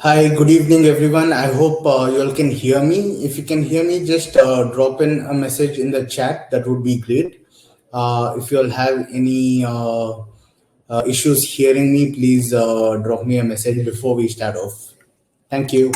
Hi, good evening, everyone. I hope you all can hear me. If you can hear me, just drop in a message in the chat. That would be great. If you all have any issues hearing me, please drop me a message before we start off. Thank you.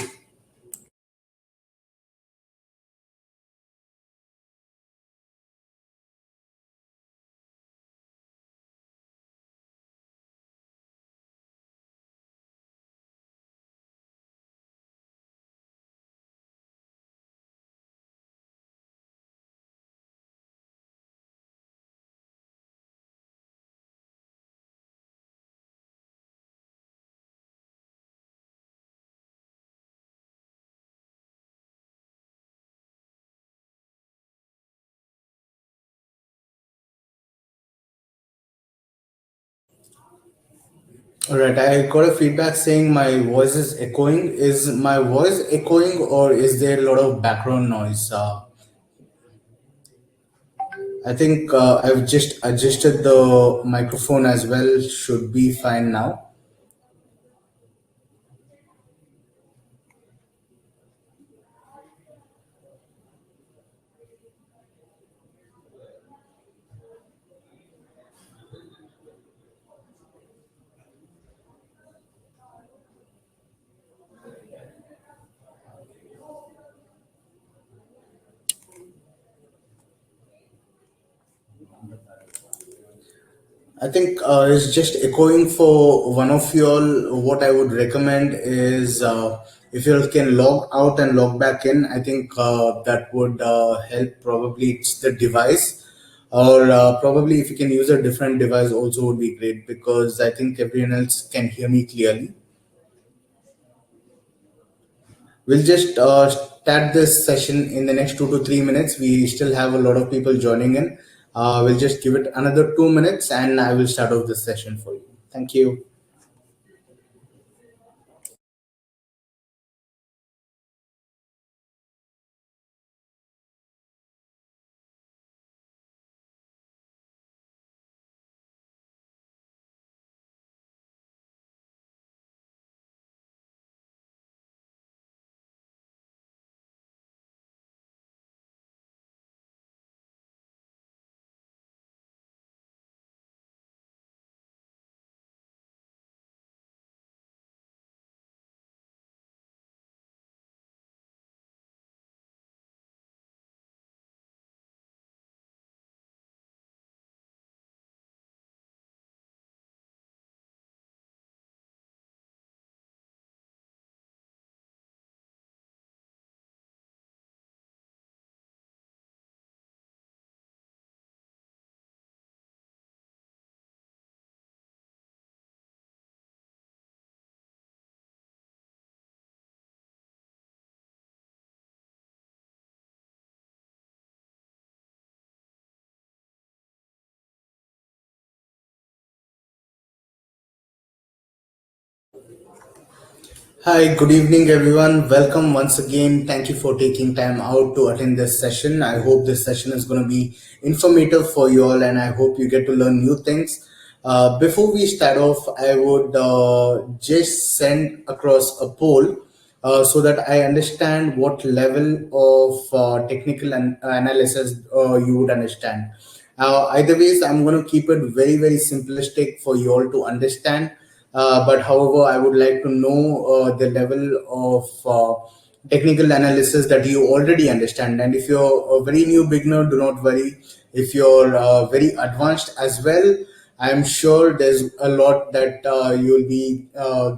All right, I got a feedback saying my voice is echoing. Is my voice echoing, or is there a lot of background noise? I think I've just adjusted the microphone as well. Should be fine now. I think it's just echoing for one of you all. What I would recommend is if you all can log out and log back in, I think that would help. Probably it's the device, or probably if you can use a different device, also would be great because I think everyone else can hear me clearly. We'll just start this session in the next 2 to 3 minutes. We still have a lot of people joining in. We'll just give it another 2 minutes and I will start off this session for you. Thank you. Hi, good evening, everyone. Welcome once again. Thank you for taking time out to attend this session. I hope this session is going to be informative for you all, and I hope you get to learn new things. Before we start off, I would just send across a poll so that I understand what level of technical analysis you would understand. Either ways, I'm going to keep it very, very simplistic for you all to understand. But however, I would like to know the level of technical analysis that you already understand. And if you're a very new beginner, do not worry. If you're very advanced as well, I'm sure there's a lot that you'll be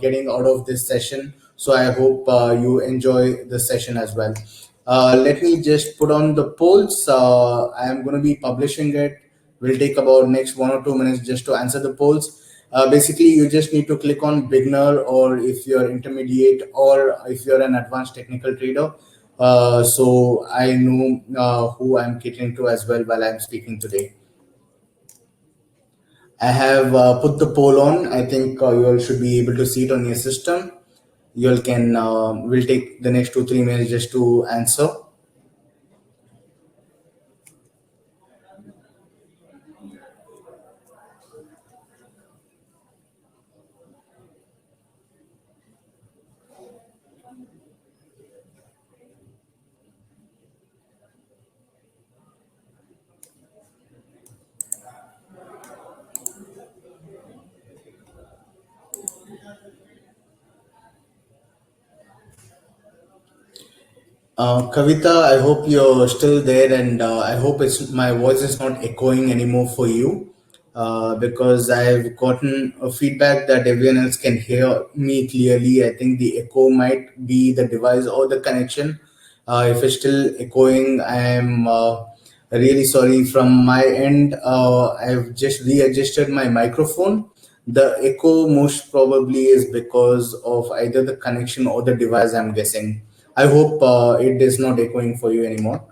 getting out of this session. So I hope you enjoy the session as well. Let me just put on the polls. I am going to be publishing it. Will take about next 1 or 2 minutes just to answer the polls. Basically, you just need to click on beginner, or if you're intermediate, or if you're an advanced technical trader. So I know who I'm catering to as well while I'm speaking today. I have put the poll on. I think you all should be able to see it on your system. You all can, will take the next 2 3 minutes just to answer. Kavita, I hope you're still there, and I hope it's my voice is not echoing anymore for you, because I've gotten a feedback that everyone else can hear me clearly. I think the echo might be the device or the connection. If it's still echoing, I am really sorry. From my end, I've just readjusted my microphone. The echo most probably is because of either the connection or the device, I'm guessing. I hope it is not echoing for you anymore.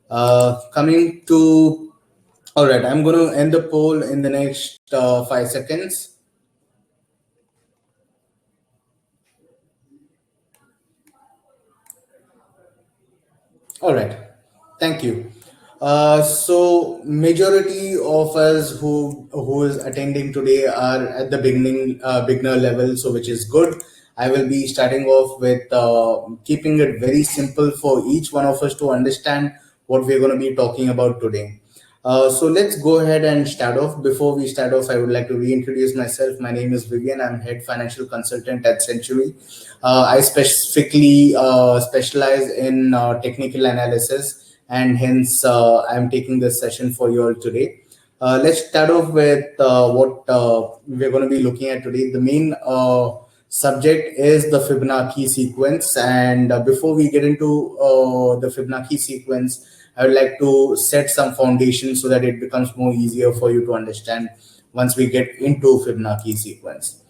Coming to, all right, I'm going to end the poll in the next 5 seconds. All right. Thank you. So majority of us who is attending today are at the beginner level, so which is good. I will be starting off with keeping it very simple for each one of us to understand what we're going to be talking about today. So let's go ahead and start off. Before we start off, I would like to reintroduce myself. My name is Vivian. I'm head financial consultant at Century. I specifically specialize in technical analysis, and hence I'm taking this session for you all today. Let's start off with what we're going to be looking at today. The main subject is the Fibonacci sequence, and before we get into the Fibonacci sequence, I would like to set some foundation so that it becomes more easier for you to understand once we get into Fibonacci sequence.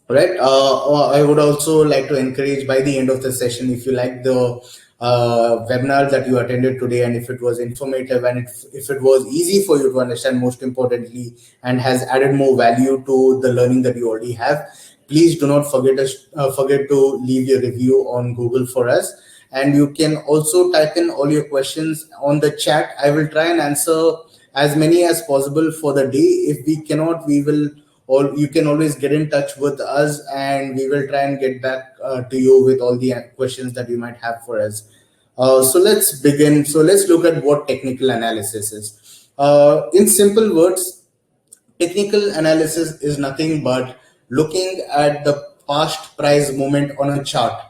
Right. I would also like to encourage by the end of the session, if you like the webinar that you attended today, and if it was informative and if it was easy for you to understand, most importantly, and has added more value to the learning that you already have, please do not forget to leave your review on Google for us. And you can also type in all your questions on the chat. I will try and answer as many as possible for the day. If we cannot, we will, or you can always get in touch with us, and we will try and get back to you with all the questions that you might have for us. So let's begin. So let's look at what technical analysis is. In simple words, technical analysis is nothing but looking at the past price movement on a chart.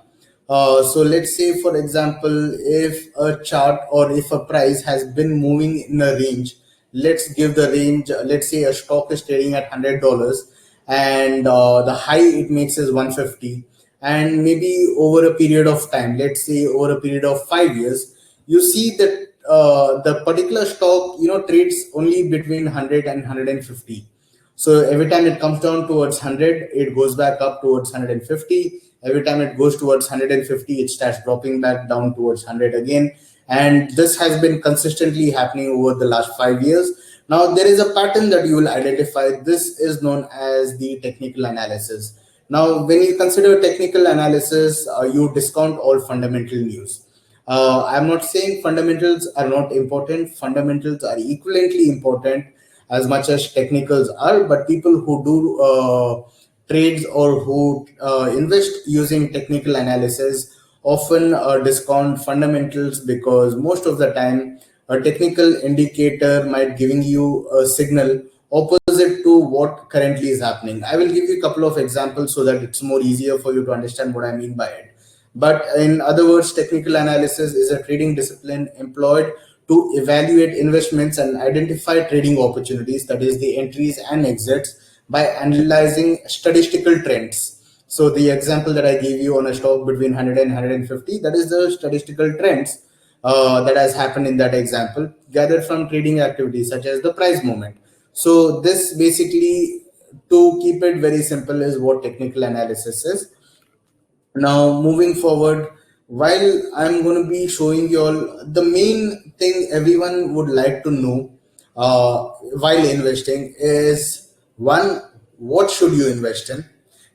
So let's say, for example, if a chart or if a price has been moving in a range, let's give the range. Let's say a stock is trading at $100, and the high it makes is 150, and maybe over a period of time, let's say over a period of 5 years, you see that the particular stock trades only between 100 and 150. So every time it comes down towards 100, it goes back up towards 150. Every time it goes towards 150, it starts dropping back down towards 100 again. And this has been consistently happening over the last 5 years. Now, there is a pattern that you will identify. This is known as the technical analysis. Now, when you consider technical analysis, you discount all fundamental news. I'm not saying fundamentals are not important. Fundamentals are equivalently important as much as technicals are, but people who do trades or who invest using technical analysis often discount fundamentals, because most of the time a technical indicator might giving you a signal opposite to what currently is happening. I will give you a couple of examples so that it's more easier for you to understand what I mean by it. But in other words, technical analysis is a trading discipline employed to evaluate investments and identify trading opportunities, that is, the entries and exits, by analyzing statistical trends. So, the example that I gave you on a stock between 100 and 150, that is the statistical trends that has happened in that example, gathered from trading activities such as the price movement. So, this basically, to keep it very simple, is what technical analysis is. Now, moving forward, while I'm going to be showing you all the main thing everyone would like to know while investing is, one, what should you invest in?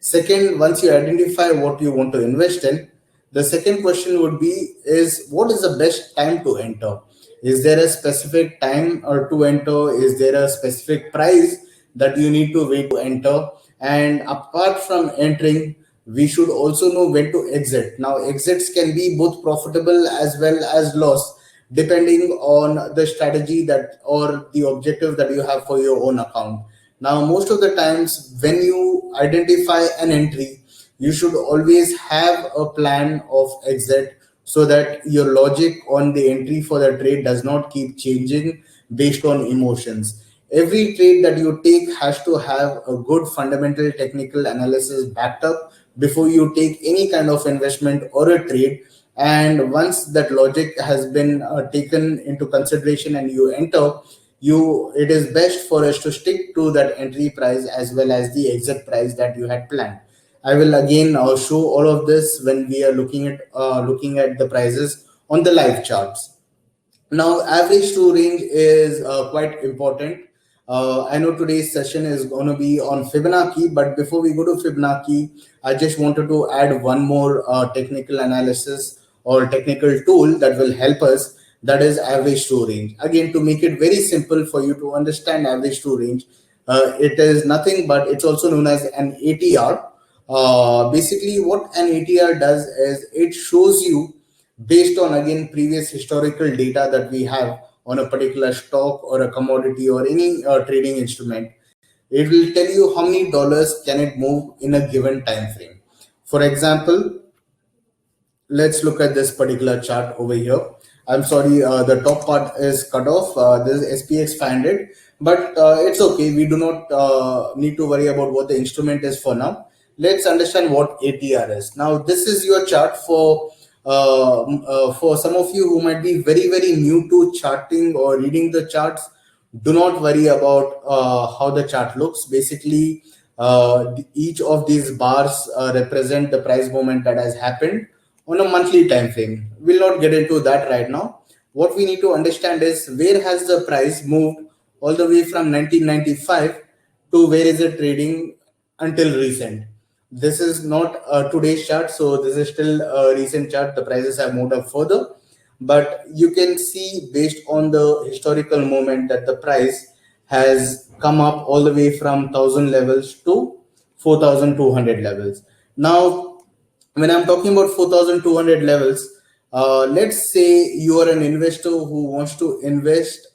Second, once you identify what you want to invest in, the second question would be is, what is the best time to enter? Is there a specific time or to enter? Is there a specific price that you need to wait to enter? And apart from entering, we should also know when to exit. Now, exits can be both profitable as well as loss, depending on the strategy that or the objective that you have for your own account. Now, most of the times when you identify an entry, you should always have a plan of exit so that your logic on the entry for the trade does not keep changing based on emotions. Every trade that you take has to have a good fundamental technical analysis backed up before you take any kind of investment or a trade. And once that logic has been taken into consideration and you enter, you it is best for us to stick to that entry price as well as the exit price that you had planned. I will again show all of this when we are looking at the prices on the live charts. Now, average true range is quite important. I know today's session is going to be on Fibonacci, but before we go to Fibonacci, I just wanted to add one more technical analysis or technical tool that will help us. That is average true range. Again, to make it very simple for you to understand average true range, it is nothing but it's also known as an ATR. Basically, what an ATR does is it shows you based on again previous historical data that we have on a particular stock or a commodity or any trading instrument. It will tell you how many dollars can it move in a given time frame. For example, let's look at this particular chart over here. I'm sorry, the top part is cut off. This is SPX 500, but it's okay. We do not need to worry about what the instrument is for now. Let's understand what ATR is. Now, this is your chart for some of you who might be very, very new to charting or reading the charts. Do not worry about how the chart looks. Basically, each of these bars represent the price movement that has happened on a monthly time frame. We'll not get into that right now. What we need to understand is where has the price moved all the way from 1995 to where is it trading until recent. This is not today's chart, so this is still a recent chart. The prices have moved up further, but you can see based on the historical moment that the price has come up all the way from 1000 levels to 4200 levels. Now, when I'm talking about 4200 levels, let's say you are an investor who wants to invest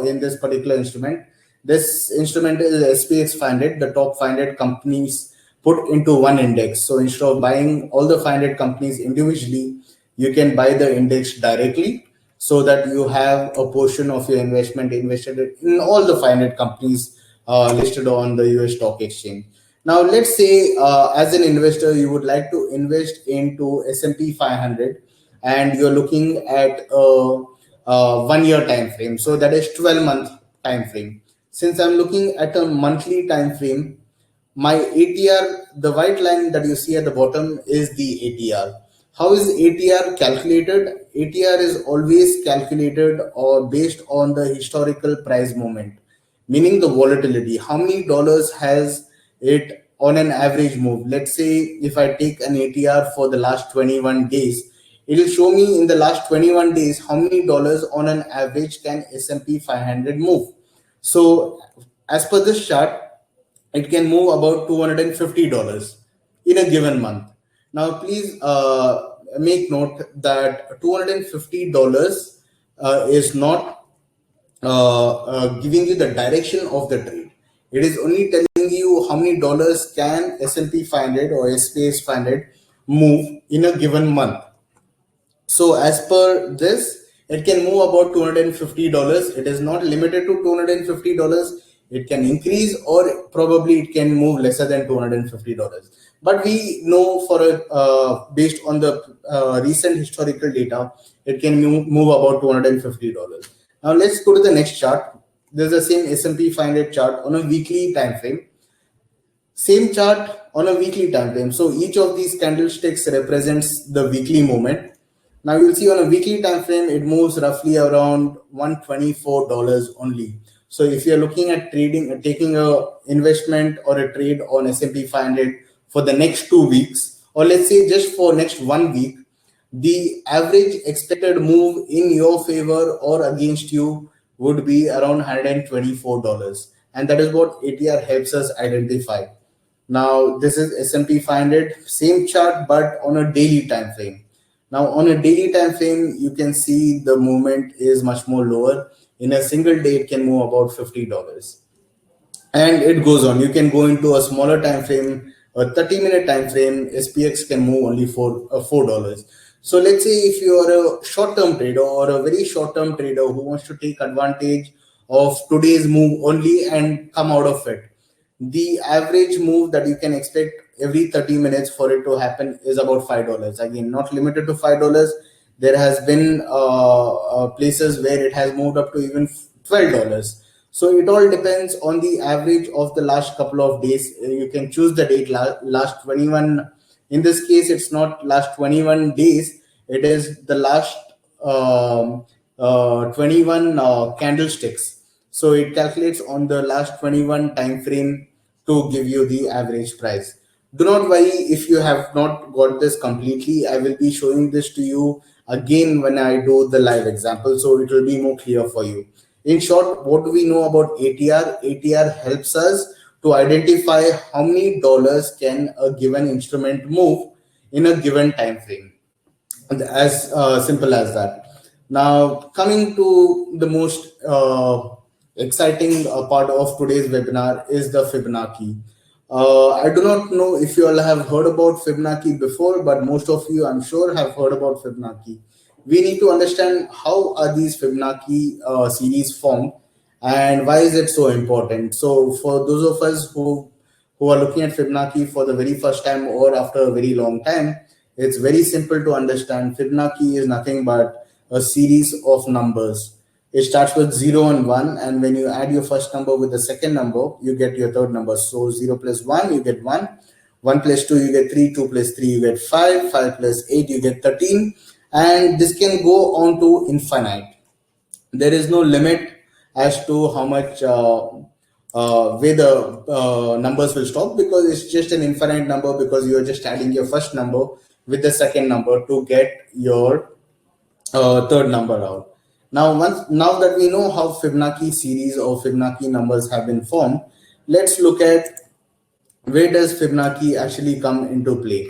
in this particular instrument. This instrument is SPX 500, the top 500 companies put into one index. So instead of buying all the 500 companies individually, you can buy the index directly so that you have a portion of your investment invested in all the 500 companies listed on the US stock exchange. Now, let's say as an investor, you would like to invest into S&P 500 and you're looking at a 1 year time frame. So that is 12-month time frame. Since I'm looking at a monthly time frame, my ATR, the white line that you see at the bottom is the ATR. How is ATR calculated? ATR is always calculated or based on the historical price movement, meaning the volatility. How many dollars has it on an average move? Let's say if I take an ATR for the last 21 days, it will show me in the last 21 days how many dollars on an average can S&P 500 move. So as per this chart, it can move about $250 in a given month. Now, please make note that $250 is not giving you the direction of the trade. It is only telling you how many dollars can S&P 500 or SPX 500 move in a given month. So as per this, it can move about $250. It is not limited to $250. It can increase or probably it can move lesser than $250. But we know for based on the recent historical data, it can move about $250. Now let's go to the next chart. There's the same S&P 500 chart on a weekly time frame. Same chart on a weekly time frame. So each of these candlesticks represents the weekly movement. Now you'll see on a weekly time frame, it moves roughly around $124 only. So if you're looking at trading, taking a investment or a trade on S&P 500 for the next 2 weeks, or let's say just for next 1 week, the average expected move in your favor or against you would be around $124. And that is what ATR helps us identify. Now this is S&P 500, same chart, but on a daily time frame. Now on a daily time frame, you can see the movement is much more lower. In a single day, it can move about $50. And it goes on. You can go into a smaller time frame, a 30-minute time frame. SPX can move only for $4. So let's say if you are a short-term trader or a very short-term trader who wants to take advantage of today's move only and come out of it, the average move that you can expect every 30 minutes for it to happen is about $5. Again, not limited to $5. There has been places where it has moved up to even $12. So it all depends on the average of the last couple of days. You can choose the date, last 21. In this case, it's not last 21 days, it is the last 21 candlesticks. So it calculates on the last 21 time frame to give you the average price. Do not worry if you have not got this completely. I will be showing this to you again when I do the live example, so it will be more clear for you. In short, what do we know about ATR? ATR helps us to identify how many dollars can a given instrument move in a given time frame. As simple as that. Now, coming to the most exciting part of today's webinar is the Fibonacci. I do not know if you all have heard about Fibonacci before, but most of you, I'm sure, have heard about Fibonacci. We need to understand how are these Fibonacci series formed and why is it so important. So, for those of us who are looking at Fibonacci for the very first time or after a very long time, it's very simple to understand. Fibonacci is nothing but a series of numbers. It starts with 0 and 1, and when you add your first number with the second number, you get your third number. So 0 plus 1, you get 1. 1 plus 2, you get 3. 2 plus 3, you get 5. 5 plus 8, you get 13. And this can go on to infinite. There is no limit as to how much where the numbers will stop, because it's just an infinite number, because you are just adding your first number with the second number to get your third number out. Now that we know how Fibonacci series or Fibonacci numbers have been formed, let's look at where does Fibonacci actually come into play.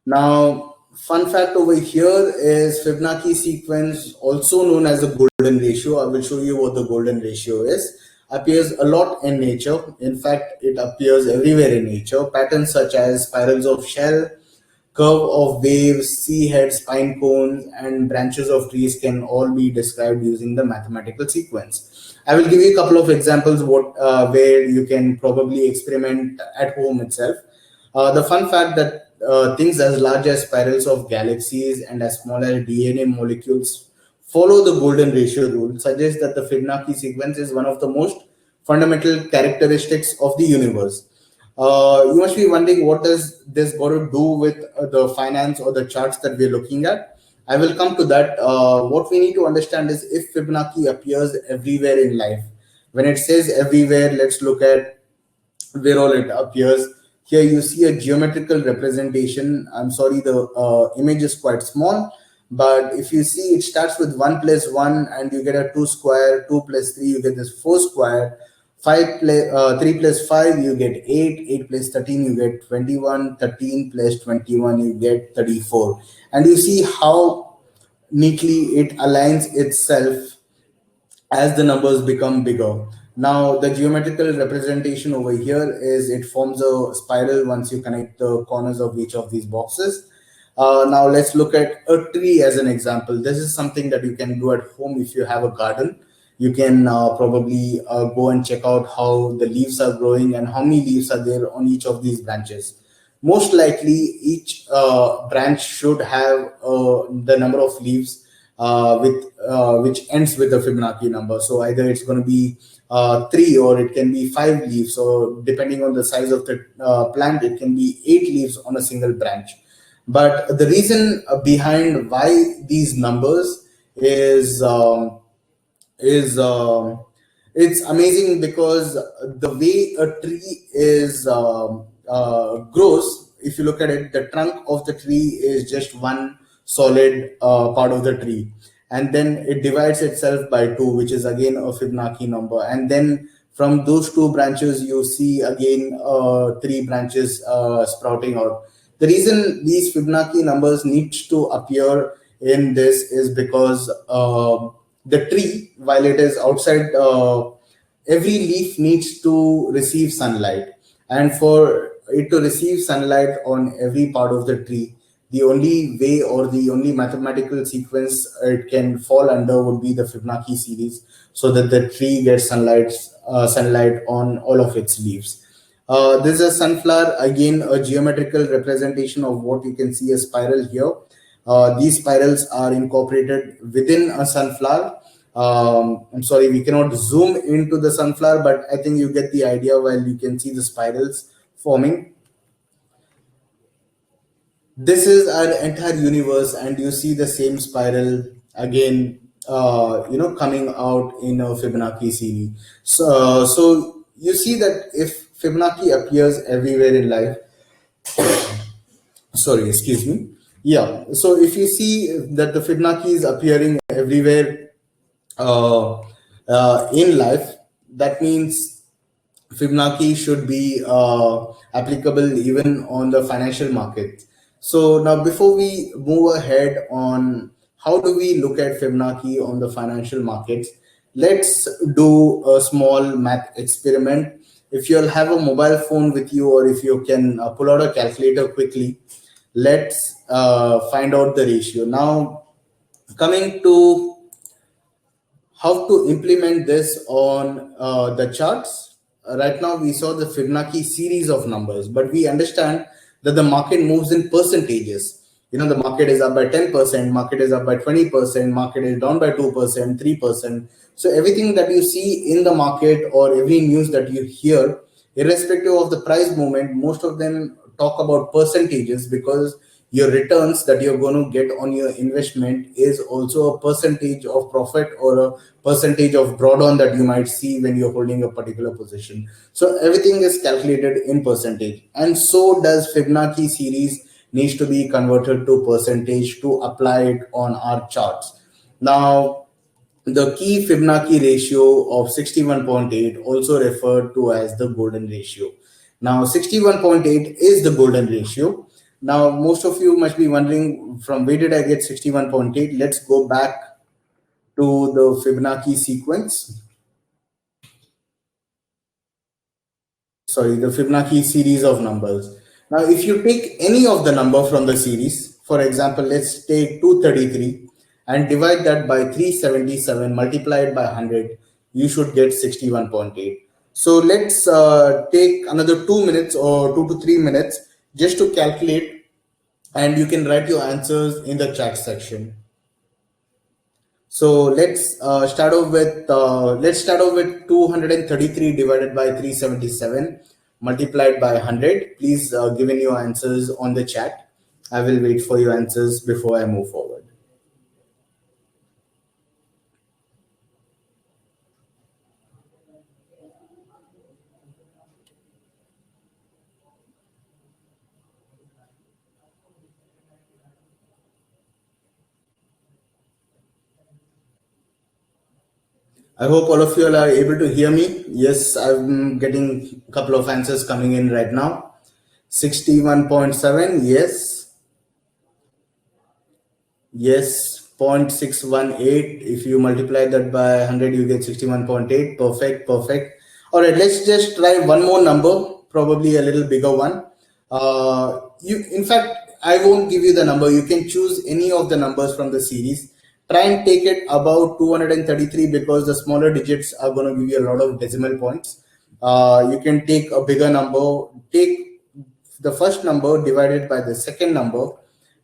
Now, fun fact over here is Fibonacci sequence, also known as the golden ratio. I will show you what the golden ratio is. Appears a lot in nature. In fact, it appears everywhere in nature. Patterns such as spirals of shell, curve of waves, sea heads, pine cones, and branches of trees can all be described using the mathematical sequence. I will give you a couple of examples where you can probably experiment at home itself. The fun fact that things as large as spirals of galaxies and as small as DNA molecules follow the golden ratio rule suggests that the Fibonacci sequence is one of the most fundamental characteristics of the universe. You must be wondering, what does this got to do with the finance or the charts that we're looking at? I will come to that. What we need to understand is if Fibonacci appears everywhere in life. When it says everywhere, let's look at where all it appears. Here you see a geometrical representation. I'm sorry, the image is quite small, but if you see, it starts with 1 plus 1 and you get a 2 square, 2 plus 3, you get this 4 square, 3 plus 5, you get 8, 8 plus 13, you get 21, 13 plus 21, you get 34. And you see how neatly it aligns itself as the numbers become bigger. Now, the geometrical representation over here is it forms a spiral once you connect the corners of each of these boxes. Now, let's look at a tree as an example. This is something that you can do at home if you have a garden. You can probably go and check out how the leaves are growing and how many leaves are there on each of these branches. Most likely, each branch should have the number of leaves with which ends with the Fibonacci number. So either it's going to be 3 or it can be 5 leaves. So depending on the size of the plant, it can be 8 leaves on a single branch. But the reason behind why these numbers is is it's amazing, because the way a tree is grows, if you look at it, the trunk of the tree is just one solid part of the tree, and then it divides itself by 2, which is again a Fibonacci number, and then from those 2 branches you see again 3 branches sprouting out. The reason these Fibonacci numbers need to appear in this is because the tree, while it is outside, every leaf needs to receive sunlight, and for it to receive sunlight on every part of the tree, the only way or the only mathematical sequence it can fall under would be the Fibonacci series, so that the tree gets sunlight on all of its leaves. This is a sunflower, again a geometrical representation of what you can see a spiral here. These spirals are incorporated within a sunflower. I'm sorry, we cannot zoom into the sunflower, but I think you get the idea while you can see the spirals forming. This is our entire universe, and you see the same spiral again, coming out in a Fibonacci series. So you see that if Fibonacci appears everywhere in life, sorry, excuse me. Yeah, so if you see that the Fibonacci is appearing everywhere uh, in life, that means Fibonacci should be applicable even on the financial market. So now, before we move ahead on how do we look at Fibonacci on the financial markets, let's do a small math experiment. If you'll have a mobile phone with you, or if you can pull out a calculator quickly, let's find out the ratio. Now, coming to how to implement this on the charts. Right now, we saw the Fibonacci series of numbers, but we understand that the market moves in percentages. The market is up by 10%, market is up by 20%, market is down by 2%, 3%. So everything that you see in the market, or every news that you hear, irrespective of the price movement, most of them talk about percentages, because your returns that you're going to get on your investment is also a percentage of profit, or a percentage of drawdown that you might see when you're holding a particular position. So everything is calculated in percentage, and so does Fibonacci series needs to be converted to percentage to apply it on our charts. Now, the key Fibonacci ratio of 61.8, also referred to as the golden ratio. Now, 61.8 is the golden ratio. Now, most of you must be wondering, from where did I get 61.8? Let's go back to the Fibonacci sequence. Sorry, the Fibonacci series of numbers. Now, if you take any of the number from the series, for example, let's take 233 and divide that by 377, multiplied by 100, you should get 61.8. So let's take another 2 minutes or 2 to 3 minutes just to calculate, and you can write your answers in the chat section. So let's start off with 233 divided by 377 multiplied by 100. Please give in your answers on the chat. I will wait for your answers before I move forward. I hope all of you all are able to hear me. Yes, I'm getting a couple of answers coming in right now. 61.7, yes. Yes, 0.618. If you multiply that by 100, you get 61.8. Perfect, perfect. All right, let's just try one more number, probably a little bigger one. In fact, I won't give you the number. You can choose any of the numbers from the series. Try and take it about 233, because the smaller digits are going to give you a lot of decimal points. You can take a bigger number. Take the first number divided by the second number,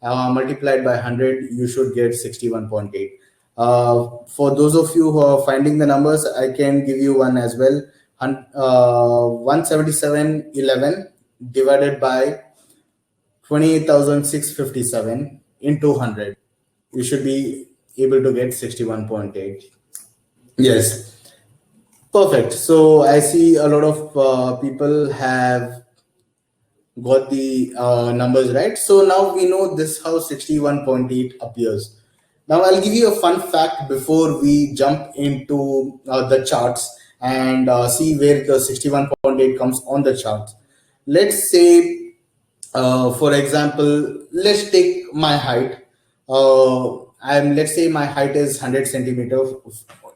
multiplied by 100, you should get 61.8. For those of you who are finding the numbers, I can give you one as well. 177.11 divided by 28,657 into 100. You should be able to get 61.8. Yes, perfect. So I see a lot of people have got the numbers right. So now we know this how 61.8 appears. Now I'll give you a fun fact before we jump into the charts and see where the 61.8 comes on the charts. Let's say, for example, let's take my height. Let's say my height is 100 centimeters.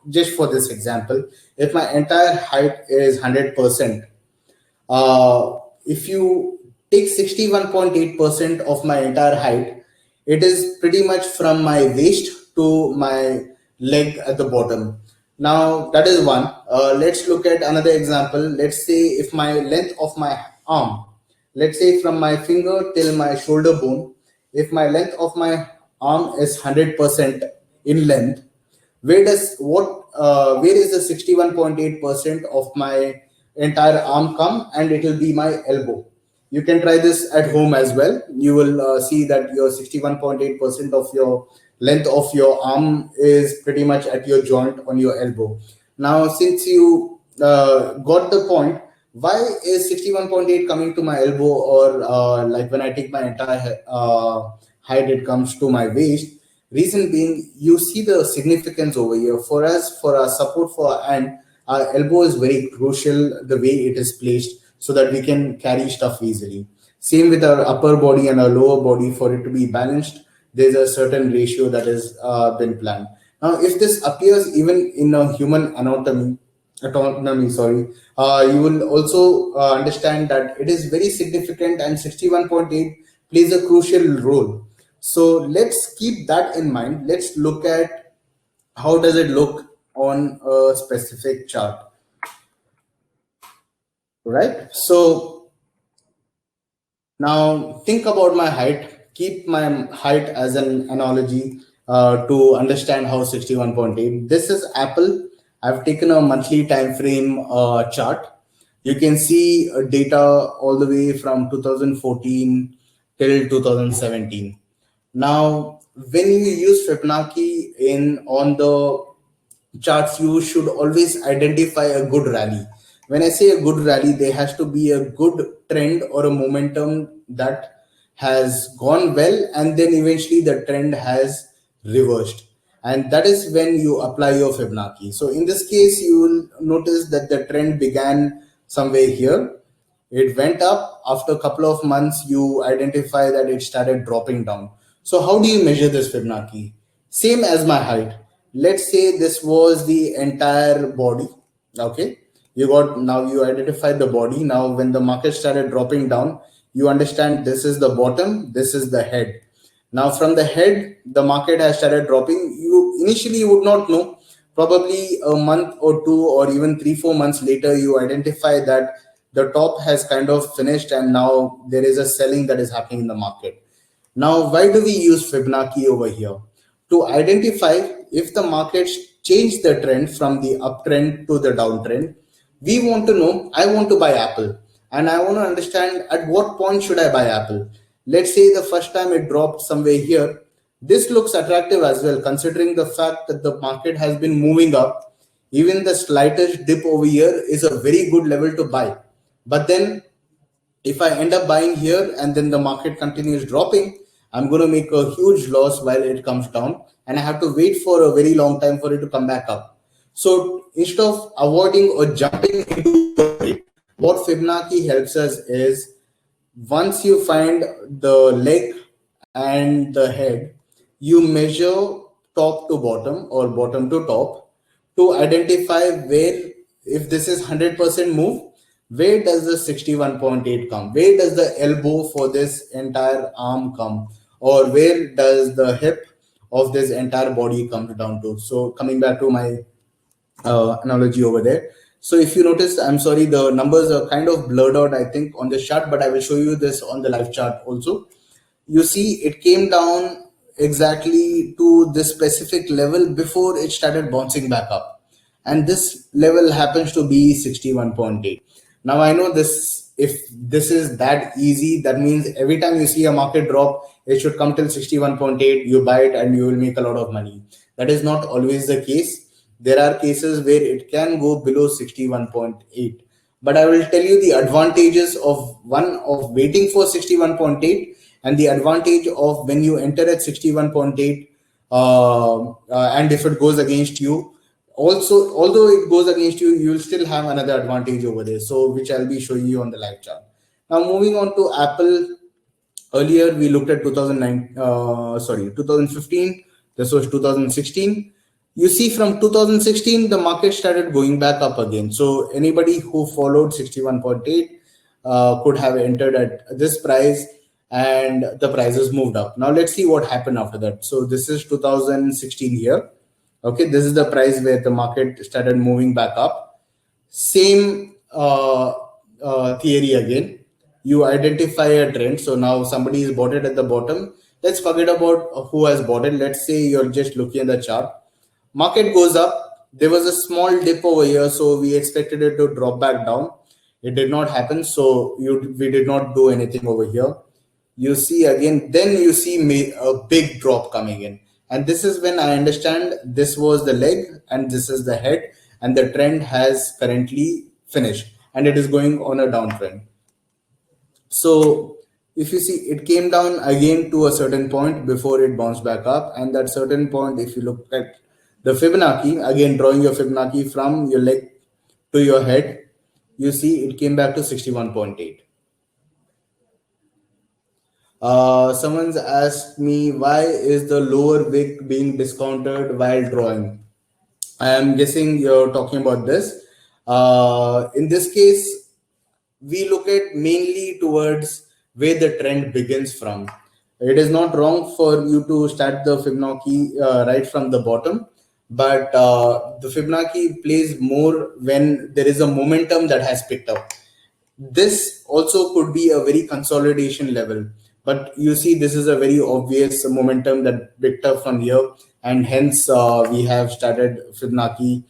Just for this example, if my entire height is 100%, if you take 61.8% of my entire height, it is pretty much from my waist to my leg at the bottom. Now that is one. Let's look at another example. Let's say if my length of my arm, let's say from my finger till my shoulder bone, if my length of my arm is 100% in length, where is the 61.8% of my entire arm come, and it will be my elbow. You can try this at home as well. You will see that your 61.8% of your length of your arm is pretty much at your joint on your elbow. Now since you got the point, why is 61.8 coming to my elbow, or like when I take my entire height it comes to my waist? Reason being, you see the significance over here. For us, for our support for our hand, our elbow is very crucial the way it is placed so that we can carry stuff easily. Same with our upper body and our lower body. For it to be balanced, there's a certain ratio that has been planned. Now, if this appears even in a human autonomy, sorry, you will also understand that it is very significant, and 61.8 plays a crucial role. So let's keep that in mind. Let's look at how does it look on a specific chart, right? So now think about my height. Keep my height as an analogy to understand how 61.8. This is Apple. I've taken a monthly time frame chart. You can see data all the way from 2014 till 2017. Now, when you use Fibonacci in on the charts, you should always identify a good rally. When I say a good rally, there has to be a good trend or a momentum that has gone well, and then eventually the trend has reversed. And that is when you apply your Fibonacci. So in this case, you will notice that the trend began somewhere here. It went up. After a couple of months, you identify that it started dropping down. So how do you measure this Fibonacci? Same as my height. Let's say this was the entire body. Okay. You identified the body. Now when the market started dropping down, you understand this is the bottom, this is the head. Now from the head, the market has started dropping. You initially you would not know. Probably a month or two, or even 3 4 months later, you identify that the top has kind of finished, and now there is a selling that is happening in the market. Now, why do we use Fibonacci over here? To identify if the markets change the trend from the uptrend to the downtrend. We want to know, I want to buy Apple, and I want to understand at what point should I buy Apple. Let's say the first time it dropped somewhere here. This looks attractive as well, considering the fact that the market has been moving up. Even the slightest dip over here is a very good level to buy. But then if I end up buying here and then the market continues dropping, I'm going to make a huge loss while it comes down, and I have to wait for a very long time for it to come back up. So instead of avoiding or jumping into it, what Fibonacci helps us is, once you find the leg and the head, you measure top to bottom or bottom to top to identify where, if this is 100% move, where does the 61.8 come? Where does the elbow for this entire arm come? Or where does the hip of this entire body come down to? So coming back to my analogy over there. So if you notice, I'm sorry, the numbers are kind of blurred out, I think, on the chart, but I will show you this on the live chart also. You see, it came down exactly to this specific level before it started bouncing back up. And this level happens to be 61.8. Now I know this, if this is that easy, that means every time you see a market drop, it should come till 61.8, you buy it and you will make a lot of money. That is not always the case. There are cases where it can go below 61.8. But I will tell you the advantages of waiting for 61.8, and the advantage of when you enter at 61.8, and if it goes against you. Also, although it goes against you, you will still have another advantage over there, so which I'll be showing you on the live chart. Now moving on to Apple. Earlier we looked at 2015. This was 2016. You see, from 2016 the market started going back up again. So anybody who followed 61.8 could have entered at this price. and the prices moved up. Now let's see what happened after that. So this is 2016 here. Okay, this is the price where the market started moving back up. Same theory again. You identify a trend. So now somebody is bought it at the bottom. Let's forget about who has bought it. Let's say you're just looking at the chart. Market goes up. There was a small dip over here, so we expected it to drop back down. It did not happen, so we did not do anything over here. You see again, then you see a big drop coming in, and this is when I understand this was the leg and this is the head, and the trend has currently finished and it is going on a downtrend. So if you see, it came down again to a certain point before it bounced back up. And that certain point, if you look at the Fibonacci, again drawing your Fibonacci from your leg to your head, you see it came back to 61.8. Someone's asked me, why is the lower wick being discounted while drawing? I am guessing you're talking about this. In this case, we look at mainly towards where the trend begins from. It is not wrong for you to start the Fibonacci right from the bottom, but the Fibonacci plays more when there is a momentum that has picked up. This also could be a very consolidation level, but you see this is a very obvious momentum that picked up from here, and hence we have started Fibonacci.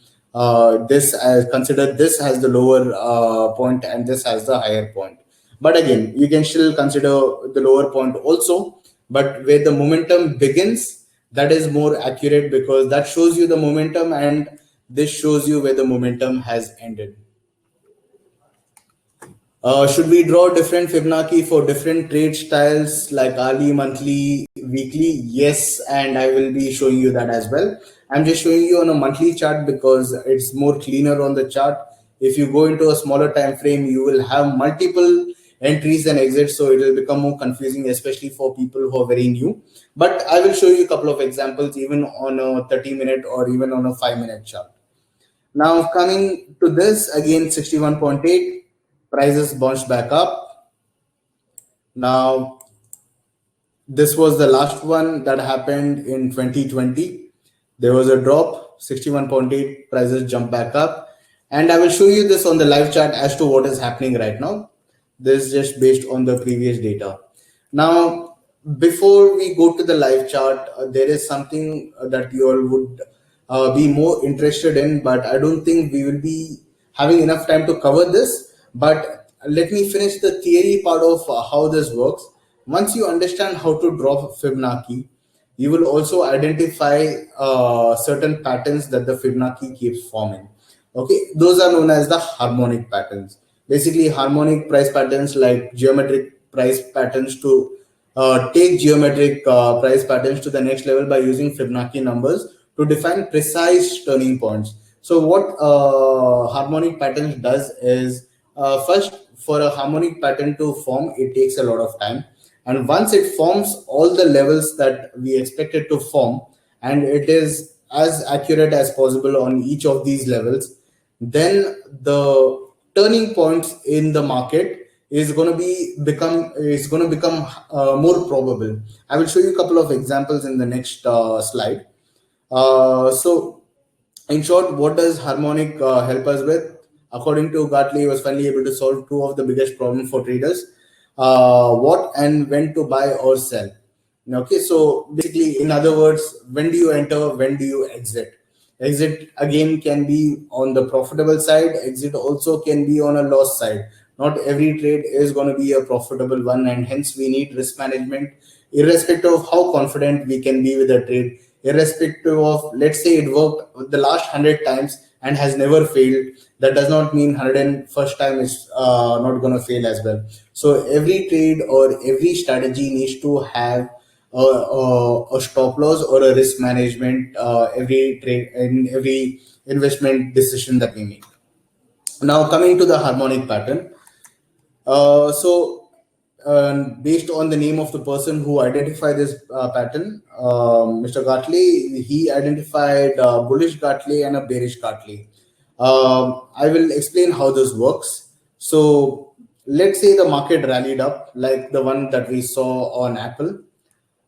This consider this as the lower point and this as the higher point. But again, you can still consider the lower point also, but where the momentum begins, that is more accurate because that shows you the momentum, and this shows you where the momentum has ended. Should we draw different Fibonacci for different trade styles like hourly, monthly, weekly? Yes, and I will be showing you that as well. I'm just showing you on a monthly chart because it's more cleaner on the chart. If you go into a smaller time frame, you will have multiple entries and exits, so it will become more confusing, especially for people who are very new. But I will show you a couple of examples, even on a 30-minute or even on a 5-minute chart. Now coming to this again, 61.8 prices bounced back up. Now this was the last one that happened in 2020. There was a drop, 61.8 prices jump back up, and I will show you this on the live chart as to what is happening right now. This is just based on the previous data. Now before we go to the live chart, there is something that you all would be more interested in, but I don't think we will be having enough time to cover this. But let me finish the theory part of how this works. Once you understand how to draw Fibonacci, you will also identify certain patterns that the Fibonacci keeps forming. Okay, those are known as the harmonic patterns. Basically, harmonic price patterns like geometric price patterns to take geometric price patterns to the next level by using Fibonacci numbers to define precise turning points. So what harmonic patterns does is, first, for a harmonic pattern to form, it takes a lot of time. And once it forms all the levels that we expect it to form, and it is as accurate as possible on each of these levels, then the turning points in the market is going to become more probable. I will show you a couple of examples in the next slide. So in short, what does harmonic help us with? According to Gartley, he was finally able to solve two of the biggest problems for traders: what and when to buy or sell. Okay, so basically, in other words, when do you enter, when do you exit? Exit again can be on the profitable side, exit also can be on a loss side. Not every trade is going to be a profitable one, and hence we need risk management, irrespective of how confident we can be with a trade, irrespective of, let's say it worked the last 100 times and has never failed. That does not mean 101st time is not going to fail as well. So every trade or every strategy needs to have a stop loss or a risk management every trade in every investment decision that we make. Now coming to the harmonic pattern. Based on the name of the person who identified this pattern, Mr. Gartley, he identified bullish Gartley and a bearish Gartley. I will explain how this works. So let's say the market rallied up like the one that we saw on Apple.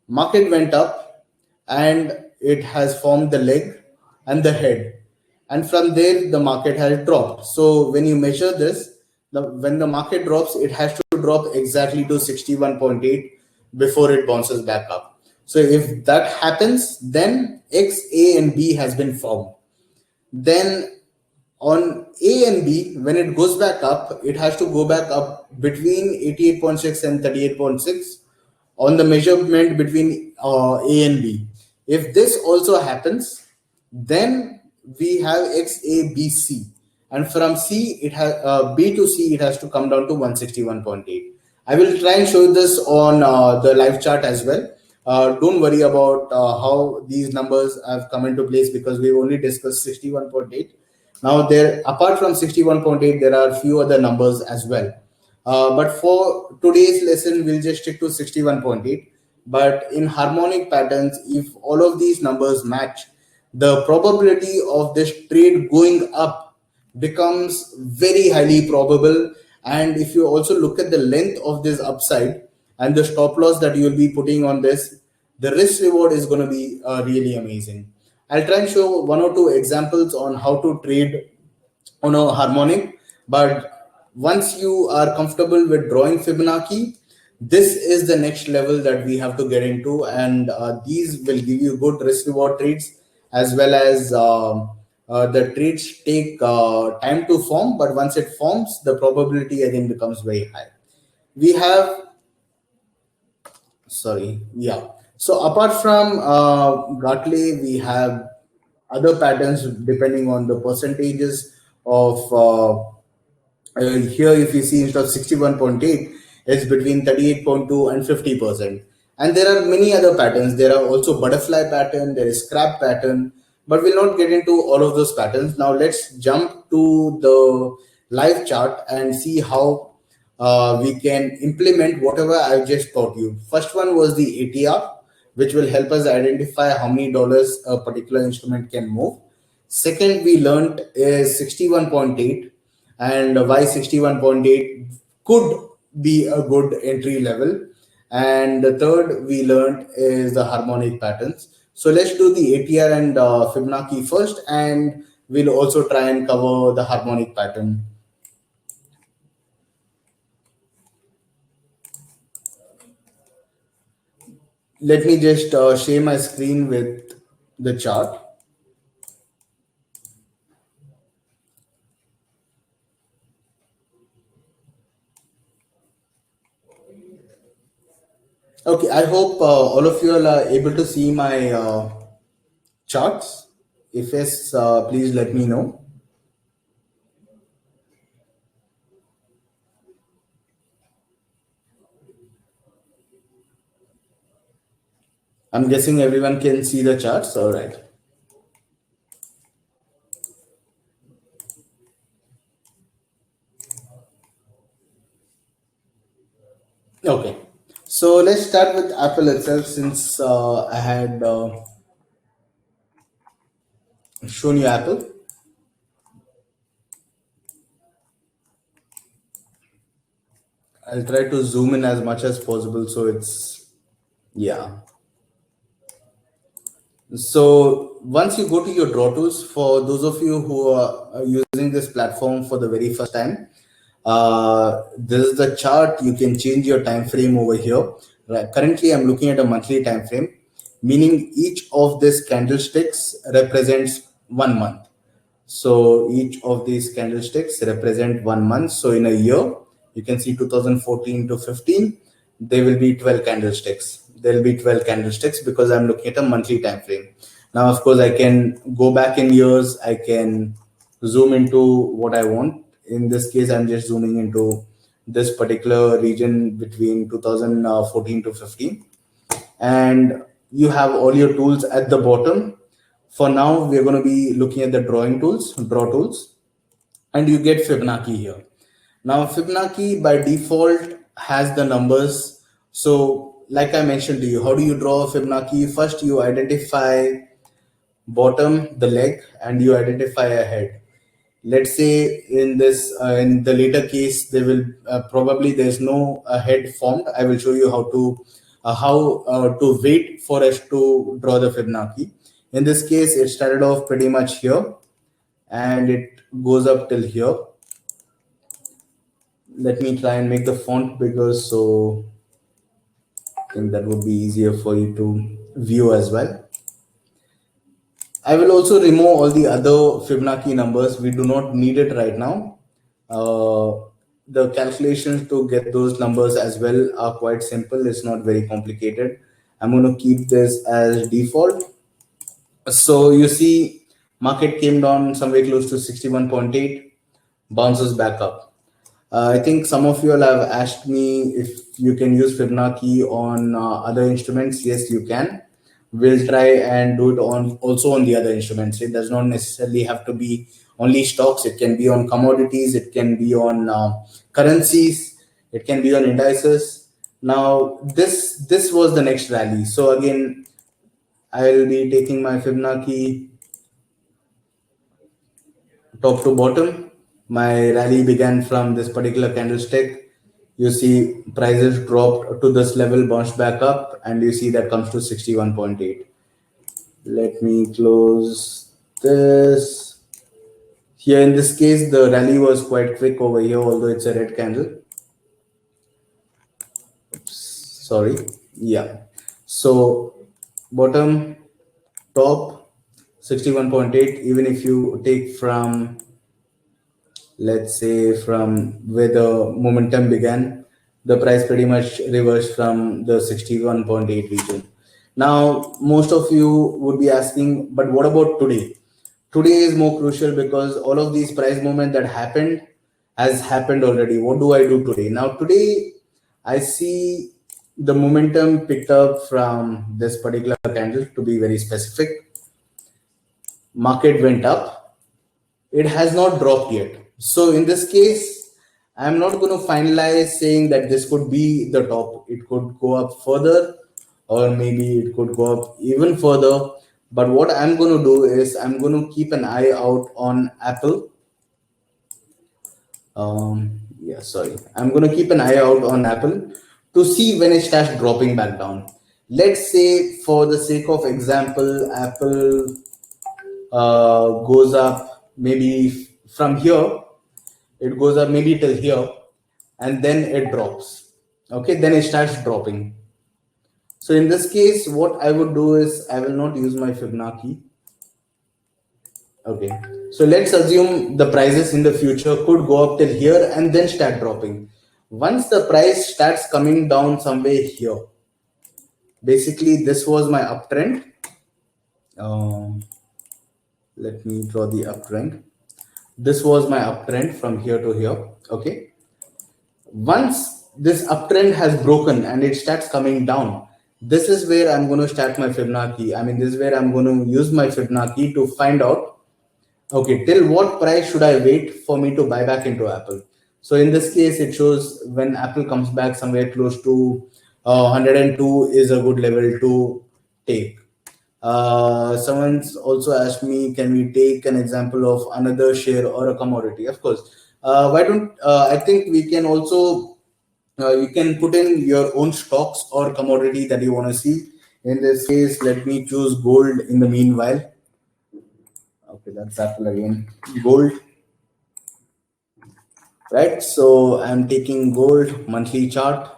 Market went up and it has formed the leg and the head. And from there, the market has dropped. So when you measure this, when the market drops, it has to drop exactly to 61.8 before it bounces back up. So if that happens, then X, A, and B has been formed. Then on A and B, when it goes back up, it has to go back up between 88.6 and 38.6 on the measurement between A and B. If this also happens, then we have X, A, B, C. And from C, it has B to C, it has to come down to 161.8. I will try and show this on the live chart as well. Don't worry about how these numbers have come into place because we've only discussed 61.8. Now, there apart from 61.8, there are a few other numbers as well. But for today's lesson, we'll just stick to 61.8. But in harmonic patterns, if all of these numbers match, the probability of this trade going up becomes very highly probable. And if you also look at the length of this upside and the stop loss that you'll be putting on this, the risk reward is going to be really amazing. I'll try and show one or two examples on how to trade on a harmonic. But once you are comfortable with drawing Fibonacci, this is the next level that we have to get into, and these will give you good risk reward trades as well as the trades take time to form, but once it forms, the probability again becomes very high. We have sorry, yeah. So apart from Gartley, we have other patterns depending on the percentages of here if you see instead of 61.8, it's between 38.2 and 50%. And there are many other patterns. There are also butterfly pattern, there is scrap pattern, but we'll not get into all of those patterns. Now let's jump to the live chart and see how we can implement whatever I just taught you. First one was the ATR, which will help us identify how many dollars a particular instrument can move. Second, we learned is 61.8 and why 61.8 could be a good entry level. And the third we learned is the harmonic patterns. So let's do the ATR and Fibonacci first, and we'll also try and cover the harmonic pattern. Let me just share my screen with the chart. Okay, I hope all of you are able to see my charts. If yes, please let me know. I'm guessing everyone can see the charts. All right. Okay. So let's start with Apple itself since I had shown you Apple. I'll try to zoom in as much as possible so it's, yeah. So once you go to your draw tools, for those of you who are using this platform for the very first time, this is the chart. You can change your time frame over here. Right. Currently, I'm looking at a monthly time frame, meaning each of these candlesticks represents 1 month. So each of these candlesticks represent 1 month. So in a year, you can see 2014 to 15, there will be 12 candlesticks. There will be 12 candlesticks because I'm looking at a monthly time frame. Now, of course, I can go back in years. I can zoom into what I want. In this case, I'm just zooming into this particular region between 2014 to 15. And you have all your tools at the bottom. For now, we're going to be looking at the draw tools, and you get Fibonacci here. Now, Fibonacci by default has the numbers. So, like I mentioned to you, how do you draw Fibonacci? First, you identify bottom, the leg, and you identify a head. Let's say in this in the later case, there will probably there's no head formed. I will show you how to wait for us to draw the Fibonacci. In this case, it started off pretty much here and it goes up till here. Let me try and make the font bigger, so I think that would be easier for you to view as well. I will also remove all the other Fibonacci numbers. We do not need it right now. The calculations to get those numbers as well are quite simple. It's not very complicated. I'm going to keep this as default. So you see, market came down somewhere close to 61.8, bounces back up. I think some of you all have asked me if you can use Fibonacci on other instruments. Yes, you can. We'll try and do it on also on the other instruments. It does not necessarily have to be only stocks. It can be on commodities. It can be on currencies. It can be on indices. Now this was the next rally. So again, I'll be taking my Fibonacci top to bottom. My rally began from this particular candlestick. You see prices dropped to this level, bounced back up, and you see that comes to 61.8. Let me close this. Here in this case, the rally was quite quick over here, although it's a red candle. Oops, sorry. Yeah. So bottom, top, 61.8. Even if you take from, let's say, from where the momentum began, the price pretty much reversed from the 61.8 region. Now, most of you would be asking, but what about today? Today is more crucial because all of these price movement that happened has happened already. What do I do today? Now, today I see the momentum picked up from this particular candle, to be very specific. Market went up, it has not dropped yet. So in this case, I'm not going to finalize saying that this could be the top. It could go up further, or maybe it could go up even further. But what I'm going to do is I'm going to keep an eye out on Apple. Yeah, sorry. I'm going to keep an eye out on Apple to see when it starts dropping back down. Let's say, for the sake of example, Apple goes up maybe from here, it goes up maybe till here, and then it drops. Okay, then it starts dropping. So in this case, what I would do is I will not use my Fibonacci. Okay, so let's assume the prices in the future could go up till here and then start dropping. Once the price starts coming down somewhere here, basically this was my uptrend. Um, let me draw the uptrend. This was my uptrend from here to here. Okay, once this uptrend has broken and it starts coming down, this is where I'm going to start my Fibonacci. I mean, this is where I'm going to use my Fibonacci to find out, okay, till what price should I wait for me to buy back into Apple. So in this case, it shows when Apple comes back somewhere close to 102 is a good level to take. Someone's also asked me, can we take an example of another share or a commodity? Of course. Why don't I think we can also you can put in your own stocks or commodity that you want to see. In this case, let me choose gold in the meanwhile. Okay, that's Apple again. Gold, right? So I'm taking gold monthly chart.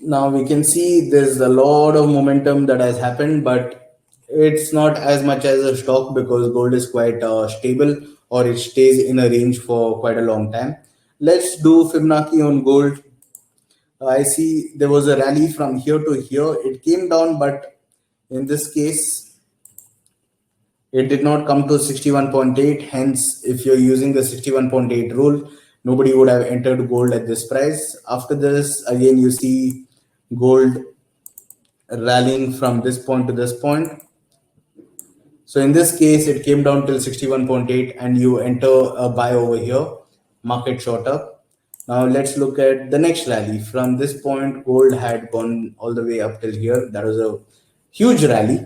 Now we can see there's a lot of momentum that has happened, but it's not as much as a stock because gold is quite stable, or it stays in a range for quite a long time. Let's do Fibonacci on gold. I see there was a rally from here to here. It came down, but in this case, it did not come to 61.8. Hence, if you're using the 61.8 rule, nobody would have entered gold at this price. After this, again, you see gold rallying from this point to this point. So in this case, it came down till 61.8 and you enter a buy over here, market short up. Now let's look at the next rally. From this point, gold had gone all the way up till here. That was a huge rally.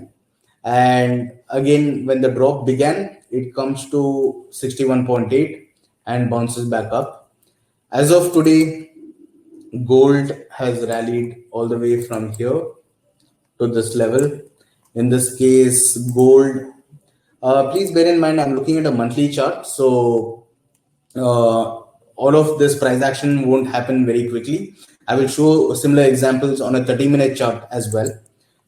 And again, when the drop began, it comes to 61.8 and bounces back up. As of today, gold has rallied all the way from here to this level. In this case, gold, please bear in mind, I'm looking at a monthly chart. So all of this price action won't happen very quickly. I will show similar examples on a 30-minute chart as well.